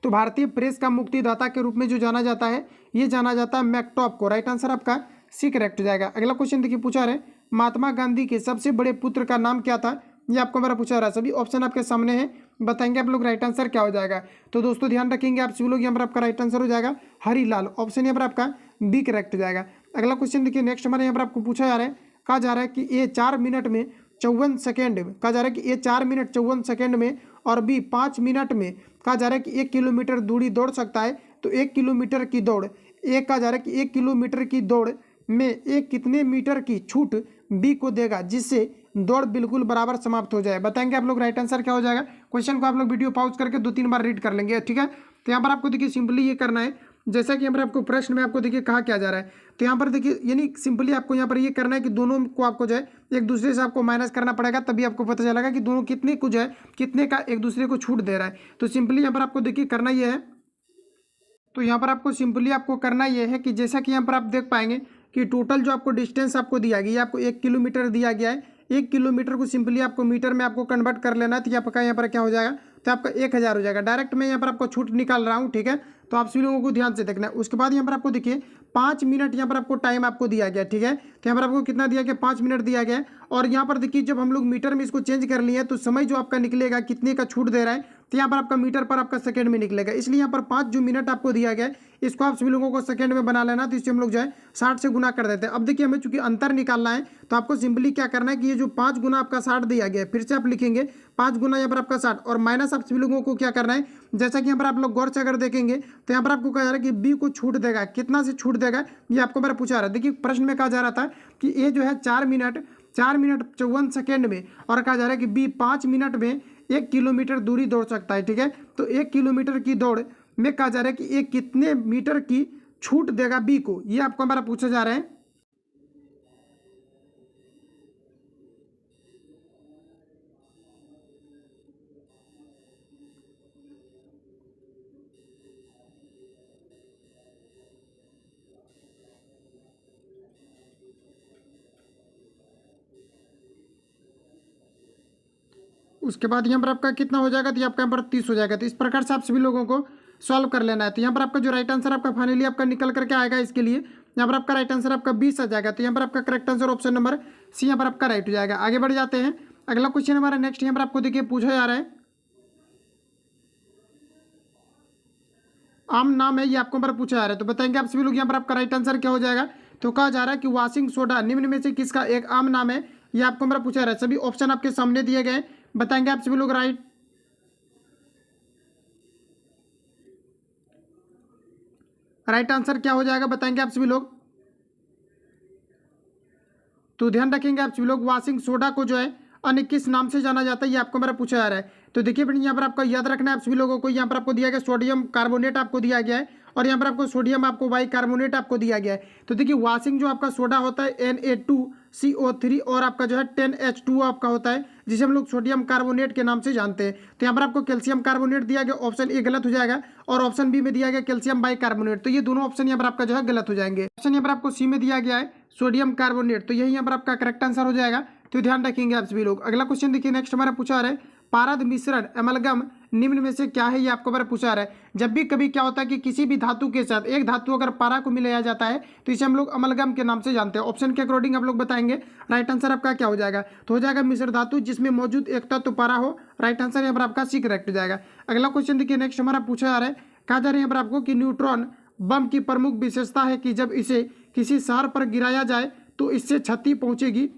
तो भारतीय प्रेस का मुक्तिदाता के रूप में जो जाना जाता है ये जाना जाता है मैकटॉप को। राइट आंसर आपका सी करेक्ट हो जाएगा। अगला क्वेश्चन देखिए, पूछा रहे महात्मा गांधी के सबसे बड़े पुत्र का नाम क्या था? ये आपको मेरा पूछा रहा है। सभी ऑप्शन आपके सामने हैं, बताएंगे आप लोग राइट आंसर क्या हो जाएगा। तो दोस्तों ध्यान रखेंगे आप सभी लोग, यहाँ पर आपका राइट आंसर हो जाएगा हरीलाल। ऑप्शन यहाँ पर आपका बी करेक्ट हो जाएगा। अगला क्वेश्चन देखिए, नेक्स्ट हमारे यहाँ पर आपको पूछा जा रहा है कहा जा रहा है कि ए 4 मिनट में 54 सेकेंड कहा जा रहा है कि ए 4 मिनट 54 सेकेंड में और बी 5 मिनट में कहा जा रहा है कि 1 किलोमीटर दूरी दौड़ सकता है। तो 1 किलोमीटर की दौड़ ए कहा जा रहा है कि 1 किलोमीटर की दौड़ में ए कितने मीटर की छूट बी को देगा जिससे दौड़ बिल्कुल बराबर समाप्त हो जाए। बताएंगे आप लोग राइट आंसर क्या हो जाएगा। क्वेश्चन को आप लोग वीडियो पॉज करके 2-3 बार रीड कर लेंगे, ठीक है। तो यहाँ पर आपको देखिए सिंपली ये करना है, जैसा कि यहाँ पर आपको प्रश्न में आपको देखिए कहा क्या जा रहा है। तो यहाँ पर देखिए यानी सिंपली आपको यहाँ पर ये करना है कि दोनों को आपको जो है एक दूसरे से आपको माइनस करना पड़ेगा, तभी आपको पता चलेगा कि दोनों कितने को जो है कितने का एक दूसरे को छूट दे रहा है। तो सिंपली यहाँ पर आपको देखिए करना ये है, तो यहाँ पर आपको सिंपली आपको करना ये है कि जैसा कि यहाँ पर आप देख पाएंगे कि टोटल जो आपको डिस्टेंस आपको दिया गया, आपको 1 किलोमीटर दिया गया है। 1 किलोमीटर को सिंपली आपको मीटर में आपको कन्वर्ट कर लेना है। तो आपका यहाँ पर क्या हो जाएगा, तो आपका 1000 हो जाएगा। डायरेक्ट मैं यहाँ पर आपको छूट निकाल रहा हूँ, ठीक है। तो आप सभी लोगों को ध्यान से देखना है। उसके बाद यहाँ पर आपको देखिए 5 मिनट यहाँ पर आपको टाइम आपको दिया गया, ठीक है। तो यहाँ पर आपको कितना दिया गया, 5 मिनट दिया गया है। और यहाँ पर देखिए जब हम लोग मीटर में इसको चेंज कर लिए तो समय जो आपका निकलेगा कितने का छूट दे रहा है, तो यहाँ पर आपका मीटर पर आपका सेकंड में निकलेगा। इसलिए यहाँ पर 5 जो मिनट आपको दिया गया है इसको आप सभी लोगों को सेकंड में बना लेना। तो इससे हम लोग जो है 60 से गुना कर देते हैं। अब देखिए हमें चूंकि अंतर निकालना है तो आपको सिंपली क्या करना है कि ये जो 5 गुना आपका 60 दिया गया है, फिर से आप लिखेंगे 5 गुना यहाँ पर आपका 60 और माइनस आप सभी लोगों को क्या करना है, जैसा कि यहाँ पर आप लोग गौर से अगर देखेंगे तो यहाँ पर आपको कहा जा रहा है कि बी को छूट देगा, कितना से छूट देगा ये आपको मेरा पूछा रहा है। देखिए प्रश्न में कहा जा रहा था कि ए जो है 4 मिनट 54 सेकेंड में और कहा जा रहा है कि बी 5 मिनट में 1 किलोमीटर दूरी दौड़ सकता है, ठीक है। तो 1 किलोमीटर की दौड़ में कहा जा रहा है कि ये कितने मीटर की छूट देगा बी को, ये आपको हमारा पूछा जा रहा है। उसके बाद यहाँ पर आपका कितना हो जाएगा, तो आपका यहाँ पर 30 हो जाएगा। तो इस प्रकार से आप सभी लोगों को सॉल्व कर लेना है। तो यहाँ पर आपका जो राइट आंसर आपका फाइनली आपका निकल करके आएगा, इसके लिए यहाँ पर आपका राइट आंसर आपका 20 आ जाएगा। तो यहाँ पर आपका correct answer option number C यहाँ पर आपका राइट हो जाएगा। आगे बढ़ जाते हैं, अगला क्वेश्चन हमारा नेक्स्ट यहाँ पर आपको देखिए पूछा जा रहा है, आम नाम है ये आपको हमारा पूछा जा रहा है। तो बताएंगे आप सभी लोग यहाँ पर आपका राइट आंसर क्या हो जाएगा। तो कहा जा रहा है कि वॉशिंग सोडा निम्न में से किसका एक आम नाम है, ये आपको हमारा पूछा जा रहा है। सभी ऑप्शन आपके सामने दिए गए, बताएंगे आप सभी लोग राइट आंसर क्या हो जाएगा, बताएंगे आप सभी लोग। तो ध्यान रखेंगे आप सभी लोग, वॉशिंग सोडा को जो है अन्य किस नाम से जाना जाता है ये आपको हमारा पूछा जा रहा है। तो देखिए फ्रेंड्स यहाँ पर आपका याद रखना है आप सभी लोगों को, यहाँ पर आपको दिया गया सोडियम कार्बोनेट आपको दिया गया है और यहाँ पर आपको सोडियम आपको बाइकार्बोनेट आपको दिया गया है। तो देखिए वॉशिंग जो आपका सोडा होता है Na2CO3 और आपका जो है 10H2O आपका होता है, जिसे हम लोग सोडियम कार्बोनेट के नाम से जानते हैं। तो यहाँ पर आपको कैल्शियम कार्बोनेट दिया गया, ऑप्शन ए गलत हो जाएगा और ऑप्शन बी में दिया गया कैल्शियम बाइकार्बोनेट। तो ये दोनों ऑप्शन यहाँ पर आपका जो है गलत हो जाएंगे। ऑप्शन यहाँ पर आपको सी में दिया गया है सोडियम कार्बोनेट, तो यही यहाँ पर आपका करेक्ट आंसर हो जाएगा। तो ध्यान रखेंगे आप सभी लोग। अगला क्वेश्चन देखिए नेक्स्ट हमारा पूछा आ रहा है, पारद मिश्रण एमलगम निम्न में से क्या है, ये आपको हमारा पूछा रहा है। जब भी कभी क्या होता है कि किसी भी धातु के साथ एक धातु अगर पारा को मिलाया जाता है तो इसे हम लोग अमलगम के नाम से जानते हैं। ऑप्शन के अकॉर्डिंग आप लोग बताएंगे राइट आंसर आपका क्या हो जाएगा। तो हो जाएगा मिश्र धातु जिसमें मौजूद एक तत्व पारा हो। राइट आंसर यहाँ पर आपका सी करेक्ट हो जाएगा। अगला क्वेश्चन देखिए नेक्स्ट हमारा पूछा जा रहा है, कहा जा रहा है यहाँ पर आपको कि न्यूट्रॉन बम की प्रमुख विशेषता है कि जब इसे किसी शहर पर गिराया जाए तो इससे क्षति पहुंचेगी।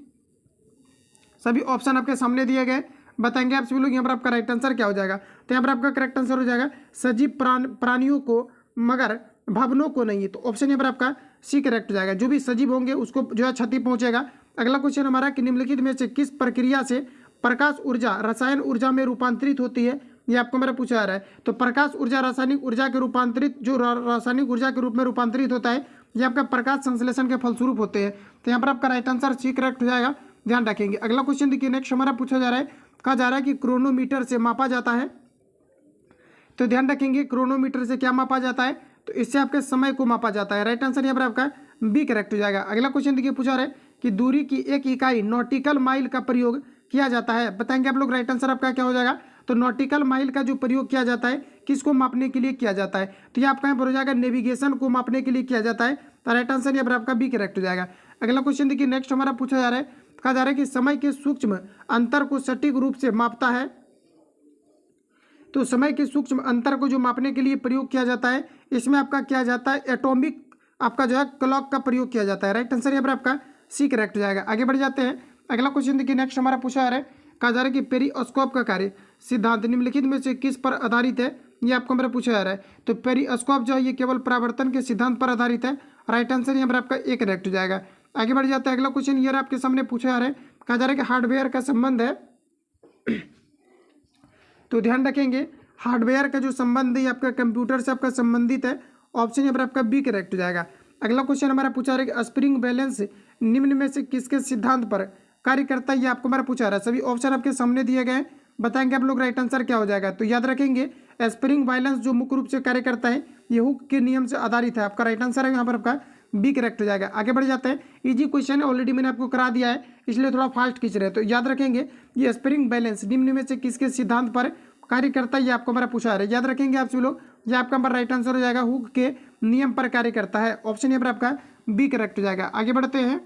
सभी ऑप्शन आपके सामने दिए गए, बताएंगे आप सभी लोग यहाँ पर आपका राइट आंसर क्या हो जाएगा। तो यहाँ पर आपका करेक्ट आंसर हो जाएगा सजीव प्राणियों को मगर भवनों को नहीं। तो ऑप्शन यहाँ पर आपका सी करेक्ट हो जाएगा, जो भी सजीव होंगे उसको जो है क्षति पहुंचेगा। अगला क्वेश्चन हमारा कि निम्नलिखित में से किस प्रक्रिया से प्रकाश ऊर्जा रसायन ऊर्जा में रूपांतरित होती है, ये आपको मेरा पूछा जा रहा है। तो प्रकाश ऊर्जा रासायनिक ऊर्जा के रूपांतरित जो रासायनिक ऊर्जा के रूप में रूपांतरित होता है ये आपका प्रकाश संश्लेषण के फलस्वरूप होते हैं। तो यहाँ पर आपका राइट आंसर सी करेक्ट हो जाएगा, ध्यान रखेंगे। अगला क्वेश्चन देखिए नेक्स्ट हमारा पूछा जा रहा है, कहा जा रहा है कि क्रोनोमीटर से मापा जाता है। तो ध्यान रखेंगे क्रोनोमीटर से क्या मापा जाता है, तो इससे आपके समय को मापा जाता है। राइट आंसर यहाँ पर आपका बी करेक्ट हो जाएगा। अगला क्वेश्चन देखिए पूछा रहा है कि दूरी की एक इकाई नॉटिकल माइल का प्रयोग किया जाता है, बताएंगे आप लोग राइट आंसर आपका क्या हो जाएगा। तो नॉटिकल माइल का जो प्रयोग किया जाता है किसको मापने के लिए किया जाता है, तो ये आपका यहाँ पर हो जाएगा नेविगेशन को मापने के लिए किया जाता है। तो राइट आंसर यहाँ पर आपका बी करेक्ट हो जाएगा। अगला क्वेश्चन देखिए नेक्स्ट हमारा पूछा जा रहा है, कहा जा रहा है कि समय के सूक्ष्म अंतर को सटीक रूप से मापता है। तो समय के सूक्ष्म अंतर को जो मापने के लिए प्रयोग किया जाता है इसमें आपका किया जाता है एटॉमिक आपका जो है क्लॉक का प्रयोग किया जाता है। राइट आंसर यहाँ पर आपका सी करेक्ट हो जाएगा। आगे बढ़ जाते हैं। अगला क्वेश्चन देखिए नेक्स्ट हमारा पूछा जा रहा है, कहा जा रहा है कि पेरिस्कोप का कार्य सिद्धांत निम्नलिखित में से किस पर आधारित है, ये आपको मेरा पूछा जा रहा है। तो पेरिस्कोप जो है ये केवल परावर्तन के सिद्धांत पर आधारित है। राइट आंसर यहाँ पर आपका ए करेक्ट हो जाएगा। आगे बढ़ जाता है। अगला क्वेश्चन ये आपके सामने पूछा जा रहा है, कहा जा रहा है कि हार्डवेयर का संबंध है, तो ध्यान रखेंगे हार्डवेयर का जो संबंध है आपका कंप्यूटर से आपका संबंधित है। ऑप्शन यहाँ पर आपका बी करेक्ट हो जाएगा। अगला क्वेश्चन हमारा पूछा रहा है कि स्प्रिंग बैलेंस निम्न में से किसके सिद्धांत पर कार्य करता है, ये आपको हमारा पूछा रहा है। सभी ऑप्शन आपके सामने दिए गए हैं, बताएंगे आप लोग राइट आंसर क्या हो जाएगा। तो याद रखेंगे स्प्रिंग बैलेंस जो मुख्य रूप से कार्य करता है ये हुक के नियम से आधारित है। आपका राइट आंसर है यहाँ पर आपका बी करेक्ट हो जाएगा। आगे बढ़ जाते हैं। इजी क्वेश्चन है, ऑलरेडी मैंने आपको करा दिया है इसलिए थोड़ा फास्ट खींच रहे हैं। तो याद रखेंगे ये स्प्रिंग बैलेंस निम्न में से किसके सिद्धांत पर कार्य करता है, ये आपको हमारा पूछा है। याद रखेंगे आप सभी लोग, ये आपका हमारा राइट आंसर हो जाएगा, हुक के नियम पर कार्य करता है। ऑप्शन यहाँ पर आपका बी करेक्ट हो जाएगा। आगे बढ़ते हैं।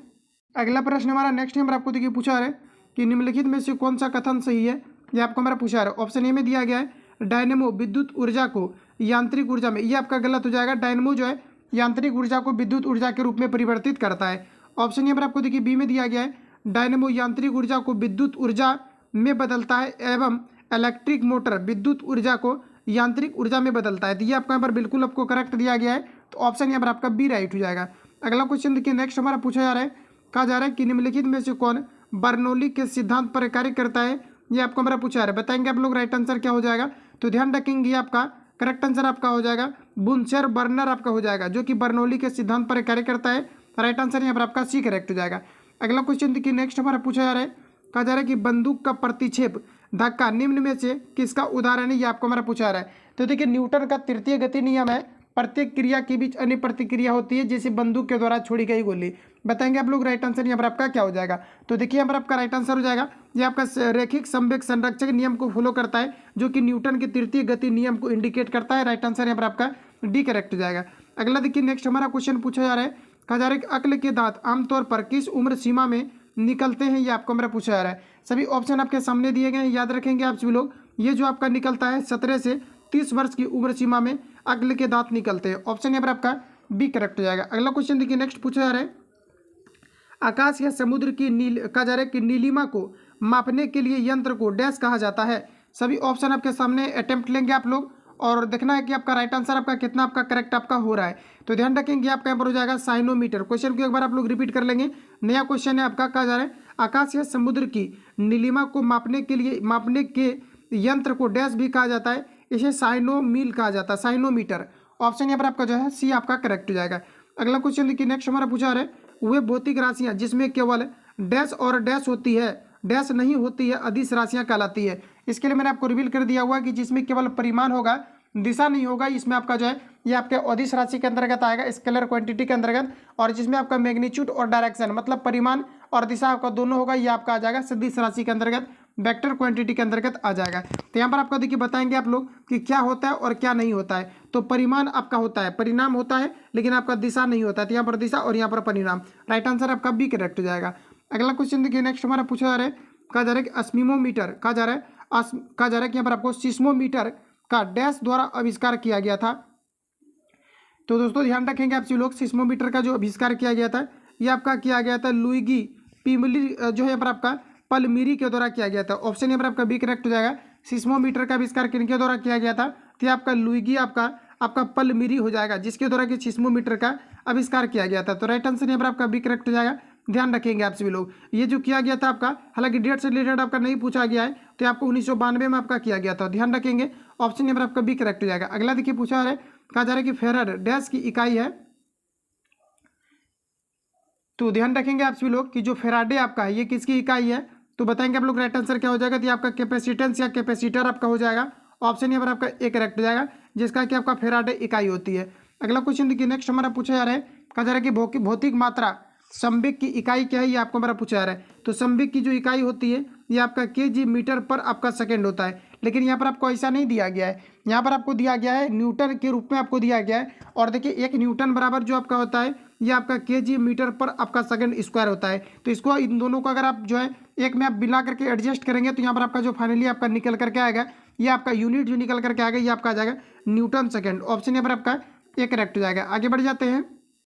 अगला प्रश्न हमारा नेक्स्ट नंबर आपको देखिए पूछा है कि निम्नलिखित में से कौन सा कथन सही है, ये आपको हमारा पूछा है। ऑप्शन ए में दिया गया है डायनेमो विद्युत ऊर्जा को यांत्रिक ऊर्जा में, ये आपका गलत हो जाएगा। डायनेमो जो है यांत्रिक ऊर्जा को विद्युत ऊर्जा के रूप में परिवर्तित करता है। ऑप्शन यहाँ पर आपको देखिए बी में दिया गया है डायनेमो यांत्रिक ऊर्जा को विद्युत ऊर्जा में बदलता है एवं इलेक्ट्रिक मोटर विद्युत ऊर्जा को यांत्रिक ऊर्जा में बदलता है। तो ये आपका यहाँ पर बिल्कुल आपको करेक्ट दिया गया है। तो ऑप्शन यहाँ पर आपका बी राइट हो जाएगा। अगला क्वेश्चन देखिए नेक्स्ट हमारा पूछा जा रहा है, कहा जा रहा है कि निम्नलिखित में से कौन बर्नौली के सिद्धांत पर कार्य करता है, ये आपको हमारा पूछा जा रहा है। बताएंगे आप लोग राइट आंसर क्या हो जाएगा। तो ध्यान रखेंगे आपका करेक्ट आंसर आपका हो जाएगा बुनसर बर्नर आपका हो जाएगा, जो कि बर्नौली के सिद्धांत पर कार्य करता है। राइट आंसर यहाँ पर आपका सी करेक्ट हो जाएगा। अगला क्वेश्चन देखिए नेक्स्ट हमारा पूछा जा रहा है, कहा जा रहा है कि बंदूक का प्रतिक्षेप धक्का निम्न में से किसका उदाहरण है, ये आपको हमारा पूछा रहा है। तो देखिए न्यूटन का तृतीय गति नियम है, प्रत्येक क्रिया के बीच अन्य प्रतिक्रिया होती है, जैसे बंदूक के द्वारा छोड़ी गई गोली। बताएंगे आप लोग राइट आंसर यहाँ पर आपका क्या हो जाएगा। तो देखिए यहाँ पर आपका राइट आंसर हो जाएगा, ये आपका रैखिक संवेग संरक्षक नियम को फॉलो करता है, जो कि न्यूटन के तृतीय गति नियम को इंडिकेट करता है। राइट आंसर यहाँ पर आपका डी करेक्ट हो जाएगा। अगला देखिए नेक्स्ट हमारा क्वेश्चन पूछा जा रहा है, कहा जा रहा है कि अक्ल के दांत आमतौर पर किस उम्र सीमा में निकलते हैं, ये आपको हमारा पूछा जा रहा है। सभी ऑप्शन आपके सामने दिए गए हैं, याद रखेंगे आप सभी लोग। ये जो आपका निकलता है 17 से 30 वर्ष की उम्र सीमा में अक्ल के दांत निकलते हैं। ऑप्शन यहाँ पर आपका बी करेक्ट हो जाएगा। अगला क्वेश्चन देखिए नेक्स्ट पूछा जा रहा है, आकाश या समुद्र की कहा जा रहा है कि नीलिमा को मापने के लिए यंत्र को डैश कहा जाता है। सभी ऑप्शन आपके सामने अटेम्प्ट लेंगे आप लोग और देखना है कि आपका राइट आंसर आपका कितना आपका करेक्ट आपका हो रहा है। तो ध्यान रखेंगे आपका यहाँ पर हो जाएगा साइनोमीटर। क्वेश्चन को एक बार आप लोग रिपीट कर लेंगे। नया क्वेश्चन है आपका, कहा जा रहा है आकाश या समुद्र की नीलिमा को मापने के यंत्र को डैश भी कहा जाता है, इसे साइनोमील कहा जाता है, साइनोमीटर। ऑप्शन यहाँ पर आपका जो है सी आपका करेक्ट हो जाएगा। अगला क्वेश्चन देखिए नेक्स्ट हमारा पूछा रहा है, वे भौतिक राशियाँ जिसमें केवल डैश और डैश होती है, डैश नहीं होती है, अदिश राशियाँ कहलाती है। इसके लिए मैंने आपको रिवील कर दिया हुआ कि जिसमें केवल परिमाण होगा, दिशा नहीं होगा, इसमें आपका जो है ये आपके अदिश राशि के अंतर्गत आएगा, स्केलर क्वांटिटी के अंतर्गत। और जिसमें आपका मैग्नीट्यूड और डायरेक्शन मतलब परिमाण और दिशा आपका दोनों होगा, ये आपका आ जाएगा सदिश राशि के अंतर्गत, वेक्टर क्वांटिटी के अंतर्गत आ जाएगा। तो यहाँ पर आपको देखिए बताएंगे आप लोग कि क्या होता है और क्या नहीं होता है। तो परिमाण आपका होता है, परिणाम होता है, लेकिन आपका दिशा नहीं होता है। तो यहाँ पर दिशा और यहाँ पर परिणाम। राइट आंसर आपका बी करेक्ट हो जाएगा। अगला क्वेश्चन देखिए नेक्स्ट हमारा पूछा जा रहा है, कहा जा रहा है कि अस्मिमोमीटर कहा जा रहा है कि यहाँ पर आपको सिस्मोमीटर का डैश द्वारा आविष्कार किया गया था। तो दोस्तों ध्यान रखेंगे आप सभी लोग, सिस्मोमीटर का जो आविष्कार किया गया था ये आपका किया गया था लुइगी पिमली जो है यहाँ पर आपका पलमीरी के द्वारा किया गया था। ऑप्शन यहाँ पर आपका बी करेक्ट हो जाएगा। सिस्मोमीटर का आविष्कार किनके द्वारा किया गया था, तो आपका लुइगी आपका पलमीरी हो जाएगा, जिसके द्वारा कि सिस्मोमीटर का आविष्कार किया गया था। तो राइट आंसर यहाँ पर आपका बी करेक्ट हो जाएगा। ध्यान रखेंगे आप सभी लोग, ये जो किया गया था आपका, हालांकि डेट से रिलेटेड आपका नहीं पूछा गया है, तो आपको 1992 में आपका किया गया था। ध्यान रखेंगे ऑप्शन यहाँ पर आपका बी करेक्ट हो जाएगा। अगला देखिए पूछा है, कहा जा रहा है कि फेराड डैश की इकाई है। तो ध्यान रखेंगे आप सभी लोग कि जो फेराडे आपका है ये किसकी इकाई है। तो बताएंगे आप लोग राइट आंसर क्या हो जाएगा। तो आपका कैपेसिटेंस या कैपेसिटर आपका हो जाएगा। ऑप्शन यहाँ पर आपका ए करेक्ट हो जाएगा, जिसका कि आपका फेराडे इकाई होती है। अगला क्वेश्चन देखिए नेक्स्ट हमारा पूछा जा रहा है, कहा जा रहा है कि भौतिक मात्रा संवेग की इकाई क्या है, ये आपको हमारा पूछा जा रहा है। तो संवेग की जो इकाई होती है ये आपका केजी मीटर पर आपका सेकंड होता है, लेकिन यहाँ पर आपको ऐसा नहीं दिया गया है। यहाँ पर आपको दिया गया है न्यूटन के रूप में आपको दिया गया है। और देखिए 1 न्यूटन बराबर जो आपका होता है ये आपका केजी मीटर पर आपका सेकंड स्क्वायर होता है। तो इसको इन दोनों को अगर आप जो है एक में आप मिला करके एडजस्ट करेंगे तो यहाँ पर आपका जो फाइनली आपका निकल करके आएगा, ये आपका यूनिट जो निकल करके आएगा ये आपका आ जाएगा न्यूटन सेकंड। ऑप्शन यहाँ पर आपका ए करेक्ट हो जाएगा। आगे बढ़ जाते हैं।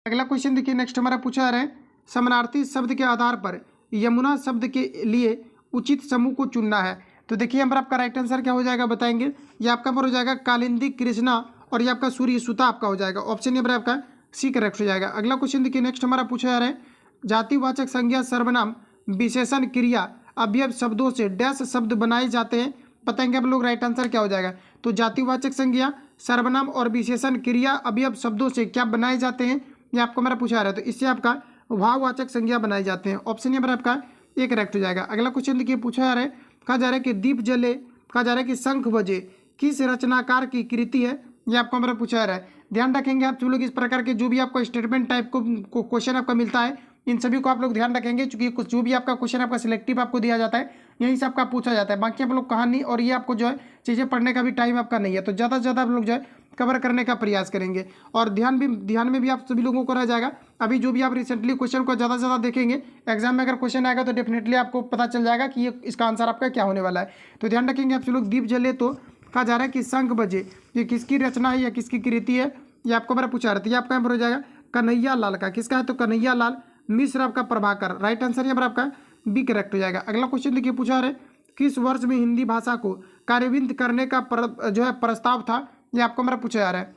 अगला क्वेश्चन देखिए नेक्स्ट हमारा पूछा जा रहा है, समानार्थी शब्द के आधार पर यमुना शब्द के लिए उचित समूह को चुनना है। तो देखिए यहाँ पर आपका राइट आंसर क्या हो जाएगा बताएंगे। ये आपका पर हो जाएगा कालिंदी कृष्णा और ये आपका सूर्य सुता आपका हो जाएगा। ऑप्शन नंबर आपका सी करेक्ट हो जाएगा। अगला क्वेश्चन देखिए, नेक्स्ट हमारा पूछा जा रहा है जातिवाचक संज्ञा सर्वनाम विशेषण क्रिया अवयव शब्दों से डैश शब्द बनाए जाते हैं। बताएंगे आप लोग राइट आंसर क्या हो जाएगा। तो जातिवाचक संज्ञा सर्वनाम और विशेषण क्रिया अवयव शब्दों से क्या बनाए जाते हैं, ये आपको हमारा पूछा रहा है। तो इससे आपका भाववाचक संज्ञा बनाए जाते हैं। ऑप्शन नंबर आपका एक करेक्ट हो जाएगा। अगला क्वेश्चन देखिए, पूछा जा रहा है कहा जा रहा है कि दीप जले, कहा जा रहा है कि शंख बजे किस रचनाकार की कृति है, ये आपको हमारा पूछा जा रहा है। ध्यान रखेंगे आप सब लोग इस प्रकार के जो भी आपको स्टेटमेंट टाइप को क्वेश्चन आपका मिलता है, इन सभी को आप लोग ध्यान रखेंगे, क्योंकि कुछ जो भी आपका क्वेश्चन आपका सिलेक्टिव आपको दिया जाता है यहीं से आपका पूछा जाता है। बाकी आप लोग कहानी और ये आपको जो है चीज़ें पढ़ने का भी टाइम आपका नहीं है, तो ज़्यादा से ज़्यादा आप लोग जो है कवर करने का प्रयास करेंगे। और ध्यान में भी आप सभी लोगों को रह जाएगा, अभी जो भी आप रिसेंटली क्वेश्चन को ज़्यादा से ज़्यादा देखेंगे, एग्जाम में अगर क्वेश्चन आएगा तो डेफिनेटली आपको पता चल जाएगा कि ये इसका आंसर आपका क्या होने वाला है। तो ध्यान रखेंगे आप सब लोग। दीप जले तो कहा जा रहा है कि शंख बजे ये किसकी रचना है या किसकी कृति है, ये आपको मेरा पूछा रहा था। ये आपका यहाँ पर हो जाएगा कन्हैया लाल का। किसका है, तो कन्हैया लाल मिश्र आपका प्रभाकर। राइट आंसर यहाँ पर आपका बी करेक्ट हो जाएगा। अगला क्वेश्चन देखिए, पूछा रहे किस वर्ष में हिंदी भाषा को कार्यविंद करने का जो है प्रस्ताव था, ये आपको मेरा पूछा जा रहा है।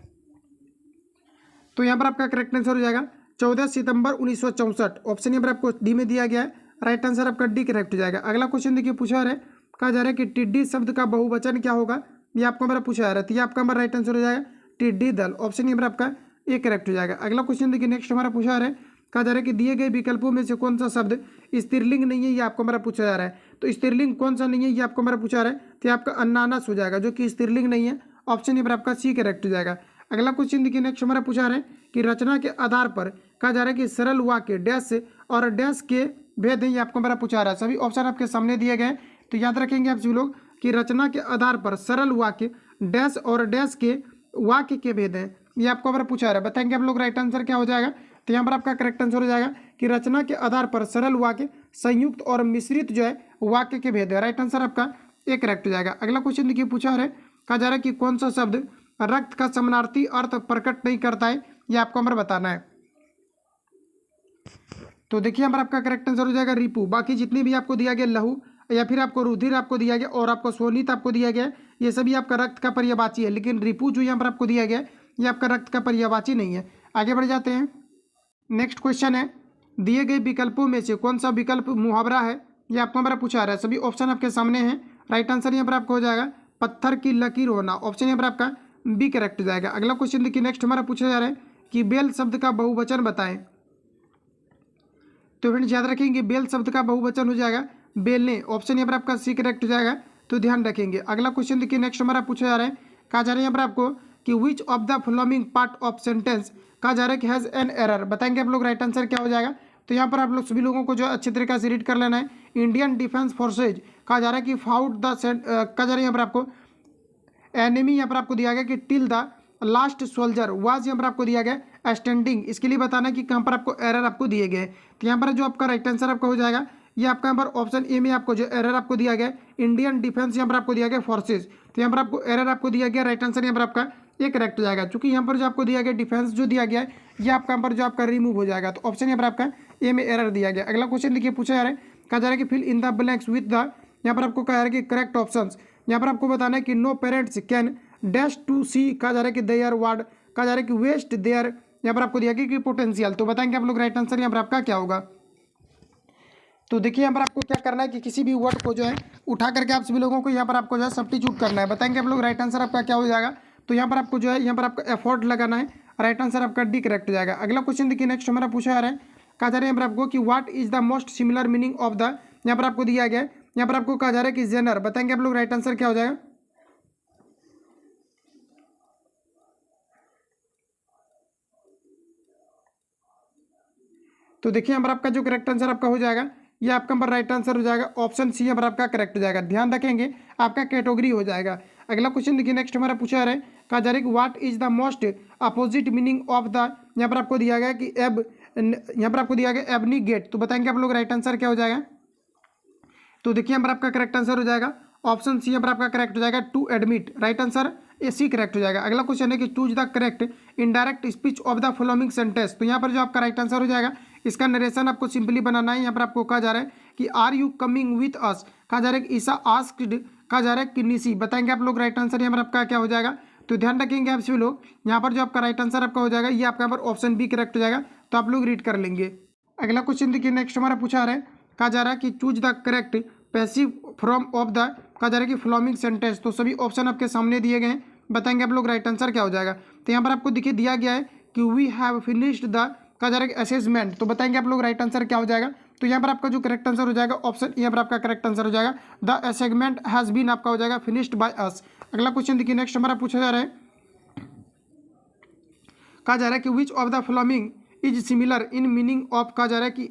तो यहाँ पर आपका करेक्ट आंसर हो जाएगा 14 सितंबर 1964। ऑप्शन यहाँ पर आपको डी में दिया गया है। राइट आंसर आपका डी करेक्ट हो जाएगा। अगला क्वेश्चन देखिए, पूछा जा रहा है कहा जा रहा है कि टिड्डी शब्द का बहुवचन क्या होगा, ये आपको मेरा पूछा जा रहा है। तो ये आपका हमारा राइट आंसर हो जाएगा टिड्डी दल। ऑप्शन यहाँ पर आपका ए करेक्ट हो जाएगा। अगला क्वेश्चन देखिए, नेक्स्ट हमारा पूछा जा रहा है कहा जा रहा है कि दिए गए विकल्पों में से कौन सा शब्द स्त्रीलिंग नहीं है, ये आपको मेरा पूछा जा रहा है। तो स्त्रीलिंग कौन सा नहीं है, ये आपको मेरा पूछा जा रहा है। तो ये आपका अनानास हो जाएगा, जो कि स्त्रीलिंग नहीं है। ऑप्शन यहाँ पर आपका सी करेक्ट हो जाएगा। अगला क्वेश्चन देखिए, नेक्स्ट हमारा पूछा रहा है कि रचना के आधार पर कहा जा रहा है कि सरल वाक्य डैश और डैश के भेद हैं, ये आपको मेरा पूछा रहा है। सभी ऑप्शन आपके सामने दिए गए, तो याद रखेंगे आप सभी लोग कि रचना के आधार पर सरल वाक्य डैश और डैश के वाक्य के भेद हैं, ये आपको हमारा पूछा रहा है। बताएंगे आप लोग राइट आंसर क्या हो जाएगा। तो यहाँ पर आपका करेक्ट आंसर हो जाएगा कि रचना के आधार पर सरल वाक्य संयुक्त और मिश्रित जो है वाक्य के भेद है। राइट आंसर आपका एक करेक्ट हो जाएगा। अगला क्वेश्चन देखिए, पूछा है कहा जा रहा है कि कौन सा शब्द रक्त का समानार्थी अर्थ प्रकट नहीं करता है, ये आपको हमारा बताना है। तो देखिए यहाँ पर आपका करेक्ट आंसर हो जाएगा रिपु। बाकी जितनी भी आपको दिया गया लहू या फिर आपको रुधिर आपको दिया गया और आपको सोनित आपको दिया गया, ये सभी आपका रक्त का पर्यायवाची है, लेकिन रिपु जो यहाँ पर आपको दिया गया ये आपका रक्त का पर्यायवाची नहीं है। आगे बढ़ जाते हैं। नेक्स्ट क्वेश्चन है दिए गए विकल्पों में से कौन सा विकल्प मुहावरा है, ये आपको हमारा पूछा रहा है। सभी ऑप्शन आपके सामने हैं। राइट आंसर यहाँ पर आपको हो जाएगा पत्थर की लकीर होना। ऑप्शन यहाँ पर आपका बी करेक्ट हो जाएगा। अगला क्वेश्चन देखिए, नेक्स्ट हमारा पूछा जा रहा है कि बेल शब्द का बहुवचन बताएं। तो फ्रेंड्स याद रखेंगे बेल शब्द का बहुवचन हो जाएगा बेलने। ऑप्शन यहाँ पर आपका सी करेक्ट हो जाएगा, तो ध्यान रखेंगे। अगला क्वेश्चन देखिए, नेक्स्ट हमारा पूछा जा रहा है कहा जा रहा है यहाँ पर आपको कि which of the following part of sentence कहा जा रहा है कि हैज़ एन एरर। बताएंगे आप लोग राइट आंसर क्या हो जाएगा। तो यहाँ पर आप लोग सभी लोगों को जो अच्छे तरीके से रीड कर लेना है। इंडियन डिफेंस फोर्सेज कहा जा रहा है कि फाउट द कहा जा रहा है यहाँ पर आपको एनिमी, यहाँ पर आपको दिया गया कि till the last soldier was, यहाँ पर आपको दिया गया स्टैंडिंग। इसके लिए बताना है कि कहाँ पर आपको एरर आपको दिए गए। तो यहाँ पर जो आपका राइट आंसर आपका हो जाएगा ये आपका यहाँ पर ऑप्शन ए में आपको जो एरर आपको दिया गया इंडियन डिफेंस, यहाँ पर आपको दिया गया फोर्सेज। तो यहाँ पर आपको एरर आपको दिया गया। राइट आंसर यहाँ पर आपका ये करेक्ट हो जाएगा, क्योंकि यहाँ पर जो आपको दिया गया डिफेंस जो दिया गया है ये आपका यहाँ पर जो आपका रिमूव हो जाएगा। तो ऑप्शन यहाँ पर आपका ए में एरर दिया गया। अगला क्वेश्चन देखिए, पूछा जा रहा है कहा जा रहा है कि fill in the blanks with the, यहाँ पर आपको कहा जा रहा है कि करेक्ट ऑप्शन। यहाँ पर आपको बताना है कि no parents can dash to see, कहा जा रहा है कि देयर वार्ड, कहा जा रहा है कि वेस्ट देयर, यहाँ पर आपको दिया गया कि पोटेंशियल। तो बताएंगे आप लोग राइट आंसर यहाँ पर आपका क्या होगा। तो देखिए यहाँ पर आपको क्या करना है कि किसी भी वर्ड को जो है उठा करके आप सभी लोगों को यहाँ पर आपको जो है सब्स्टिट्यूट करना है। बताएंगे आप लोग राइट आंसर आपका क्या हो जाएगा। तो यहाँ पर आपको जो है यहाँ पर आपको एफर्ट लगाना है। राइट आंसर आपका डी करेक्ट हो जाएगा। अगला क्वेश्चन देखिए, नेक्स्ट हमारा पूछा जा रहा है कहा जा रहा है यहाँ पर आपको कि what is the most similar meaning of the, यहाँ पर आपको दिया गया है यहाँ पर आपको कहा जा रहा है कि जेनर। बताएंगे आप लोग राइट आंसर क्या हो जाएगा। तो देखिए यहाँ पर आपका जो करेक्ट आंसर आपका हो जाएगा ये आपका नंबर राइट आंसर हो जाएगा ऑप्शन सी यहाँ पर आपका करेक्ट हो जाएगा। ध्यान रखेंगे आपका कैटेगरी हो जाएगा। अगला क्वेश्चन देखिए, नेक्स्ट हमारा पूछा जा रहा है कहा जा रहा है कि what is the most opposite meaning of the, यहाँ पर आपको दिया गया कि एब, यहाँ पर आपको दिया गया एबनीगेट। तो बताएंगे आप लोग राइट आंसर क्या हो जाएगा। तो देखिए यहाँ पर आपका करेक्ट आंसर हो जाएगा ऑप्शन सी यहाँ पर आपका करेक्ट हो जाएगा to admit. Right answer A C correct हो जाएगा। अगला क्वेश्चन है कि choose the correct indirect speech of the following sentence. तो यहाँ पर जो आपका राइट आंसर हो जाएगा इसका नरेशन आपको सिंपली बनाना है। यहाँ पर आपको कहा जा रहा है कि are you coming with us, कहा जा रहा है कि ईसा आस्क्ड, कहा जा रहा है कि निसी। बताएंगे आप लोग राइट आंसर यहाँ पर आपका क्या हो जाएगा। तो ध्यान रखेंगे आप सभी लोग, यहाँ पर जो आपका राइट आंसर आपका हो जाएगा ये आपका यहाँ पर ऑप्शन बी करेक्ट हो जाएगा। तो आप लोग रीड कर लेंगे। अगला क्वेश्चन देखिए, नेक्स्ट हमारा पूछा रहा है, कहा जा रहा है कि choose the correct passive from of the, कहा जा रहा है कि फ्लॉमिंग सेंटेंस। तो सभी ऑप्शन आपके सामने दिए गए हैं, बताएंगे आप लोग राइट आंसर क्या हो जाएगा। तो यहाँ पर आपको देखिए दिया गया है कि वी हैव फिनिश्ड द, कहा जा रहा है कि असेसमेंट। तो बताएंगे आप लोग राइट आंसर क्या हो जाएगा। तो यहाँ पर आपका जो करेक्ट आंसर हो जाएगा ऑप्शन यहाँ पर आपका करेक्ट आंसर हो जाएगा द असेसमेंट हैज़ बीन आपका हो जाएगा फिनिश्ड बाय अस। अगला क्वेश्चन देखिए, नेक्स्ट हमारा पूछा जा रहा है, कहा जा रहा है कि which of the following is similar in meaning of, कहा जा रहा है कि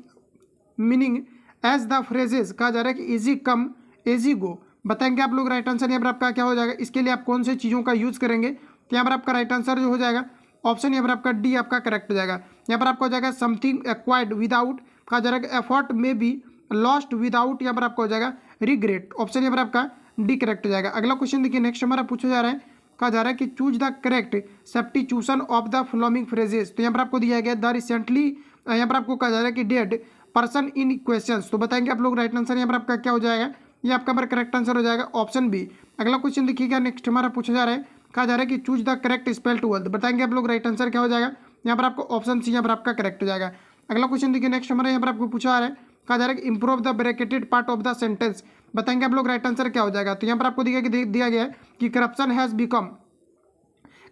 मीनिंग एज द फ्रेजेस, कहा जा रहा है कि इजी कम इजी गो। बताएंगे आप लोग राइट आंसर यहाँ पर आपका क्या हो जाएगा। इसके लिए आप कौन से चीज़ों का यूज़ करेंगे। तो यहाँ पर आपका राइट आंसर जो हो जाएगा ऑप्शन यहाँ पर आपका डी आपका करेक्ट हो जाएगा। यहाँ पर आपका हो जाएगा समथिंग एक्वायर्ड विदाउट, कहा जा रहा है कि एफर्ट में बी लॉस्ट विदाउट, यहाँ पर आपका हो जाएगा रिग्रेट। ऑप्शन यहाँ पर आपका डी करेक्ट हो जाएगा। अगला क्वेश्चन देखिए, नेक्स्ट हमारा पूछा जा रहा है, कहा जा रहा है कि choose the correct substitution of the following phrases. तो यहाँ पर आपको दिया गया द रिसेंटली, यहाँ पर आपको कहा जा रहा है कि डेड पर्सन इन क्वेश्चंस। तो बताएंगे आप लोग राइट आंसर यहाँ पर आपका क्या हो जाएगा। ये आपका पर करेक्ट आंसर हो जाएगा ऑप्शन बी। अगला क्वेश्चन देखिएगा, नेक्स्ट हमारा पूछा जा रहा है, कहा जा रहा है कि choose the correct spell to wealth. बताएंगे आप लोग राइट आंसर क्या हो जाएगा। यहाँ पर आपको ऑप्शन सी यहाँ पर आपका करेक्ट हो जाएगा। अगला क्वेश्चन देखिए, नेक्स्ट हमारा यहाँ पर आपको पूछा जा रहा है, कहा जा रहा है कि improve the bracketed part of the sentence. बताएंगे आप लोग राइट आंसर क्या हो जाएगा। तो यहाँ पर आपको दिया गया है कि करप्शन हैज़ बिकम,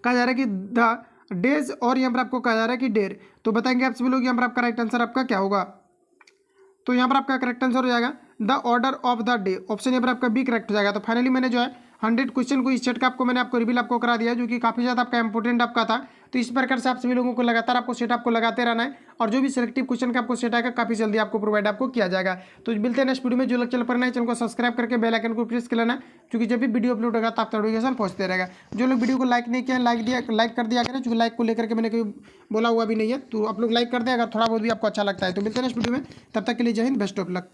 कहा जा रहा है कि द डेज, और यहाँ पर आपको कहा जा रहा है कि डेर। तो बताएंगे आप सभी लोग यहाँ पर आपका राइट आंसर आपका क्या होगा। तो यहाँ पर आपका करेक्ट आंसर हो जाएगा the order of the day. Option यहाँ पर आपका बी करेक्ट हो जाएगा। तो फाइनली मैंने जो है 100 क्वेश्चन को इस सेट का आपको मैंने आपको रिवील आपको करा दिया, जो कि काफ़ी ज़्यादा आपका इंपॉर्टेंट आपका था। तो इस प्रकार से आप सभी लोगों को लगातार आपको सेट आपको लगाते रहना है, और जो भी सिलेक्टिव क्वेश्चन का आपको सेट आएगा काफ़ी जल्दी आपको प्रोवाइड आपको किया जाएगा। तो मिलते हैं नेक्स्ट वीडियो में। जो लोग चैनल पर नए, चैनल को सब्सक्राइब करके बेल आइकन को प्रेस कर लेना, क्योंकि जब भी वीडियो अपलोड होगा तो आपका नोटिफिकेशन पहुंचते रहेगा। जो लोग वीडियो को लाइक नहीं किया, लाइक कर दिया करें, क्योंकि लाइक को लेकर के मैंने कभी बोला हुआ भी नहीं है। तो आप लोग लाइक कर दें अगर थोड़ा बहुत भी आपको अच्छा लगता है। तो मिलते हैं नेक्स्ट वीडियो में, तब तक के लिए जय हिंद, बेस्ट ऑफ लक।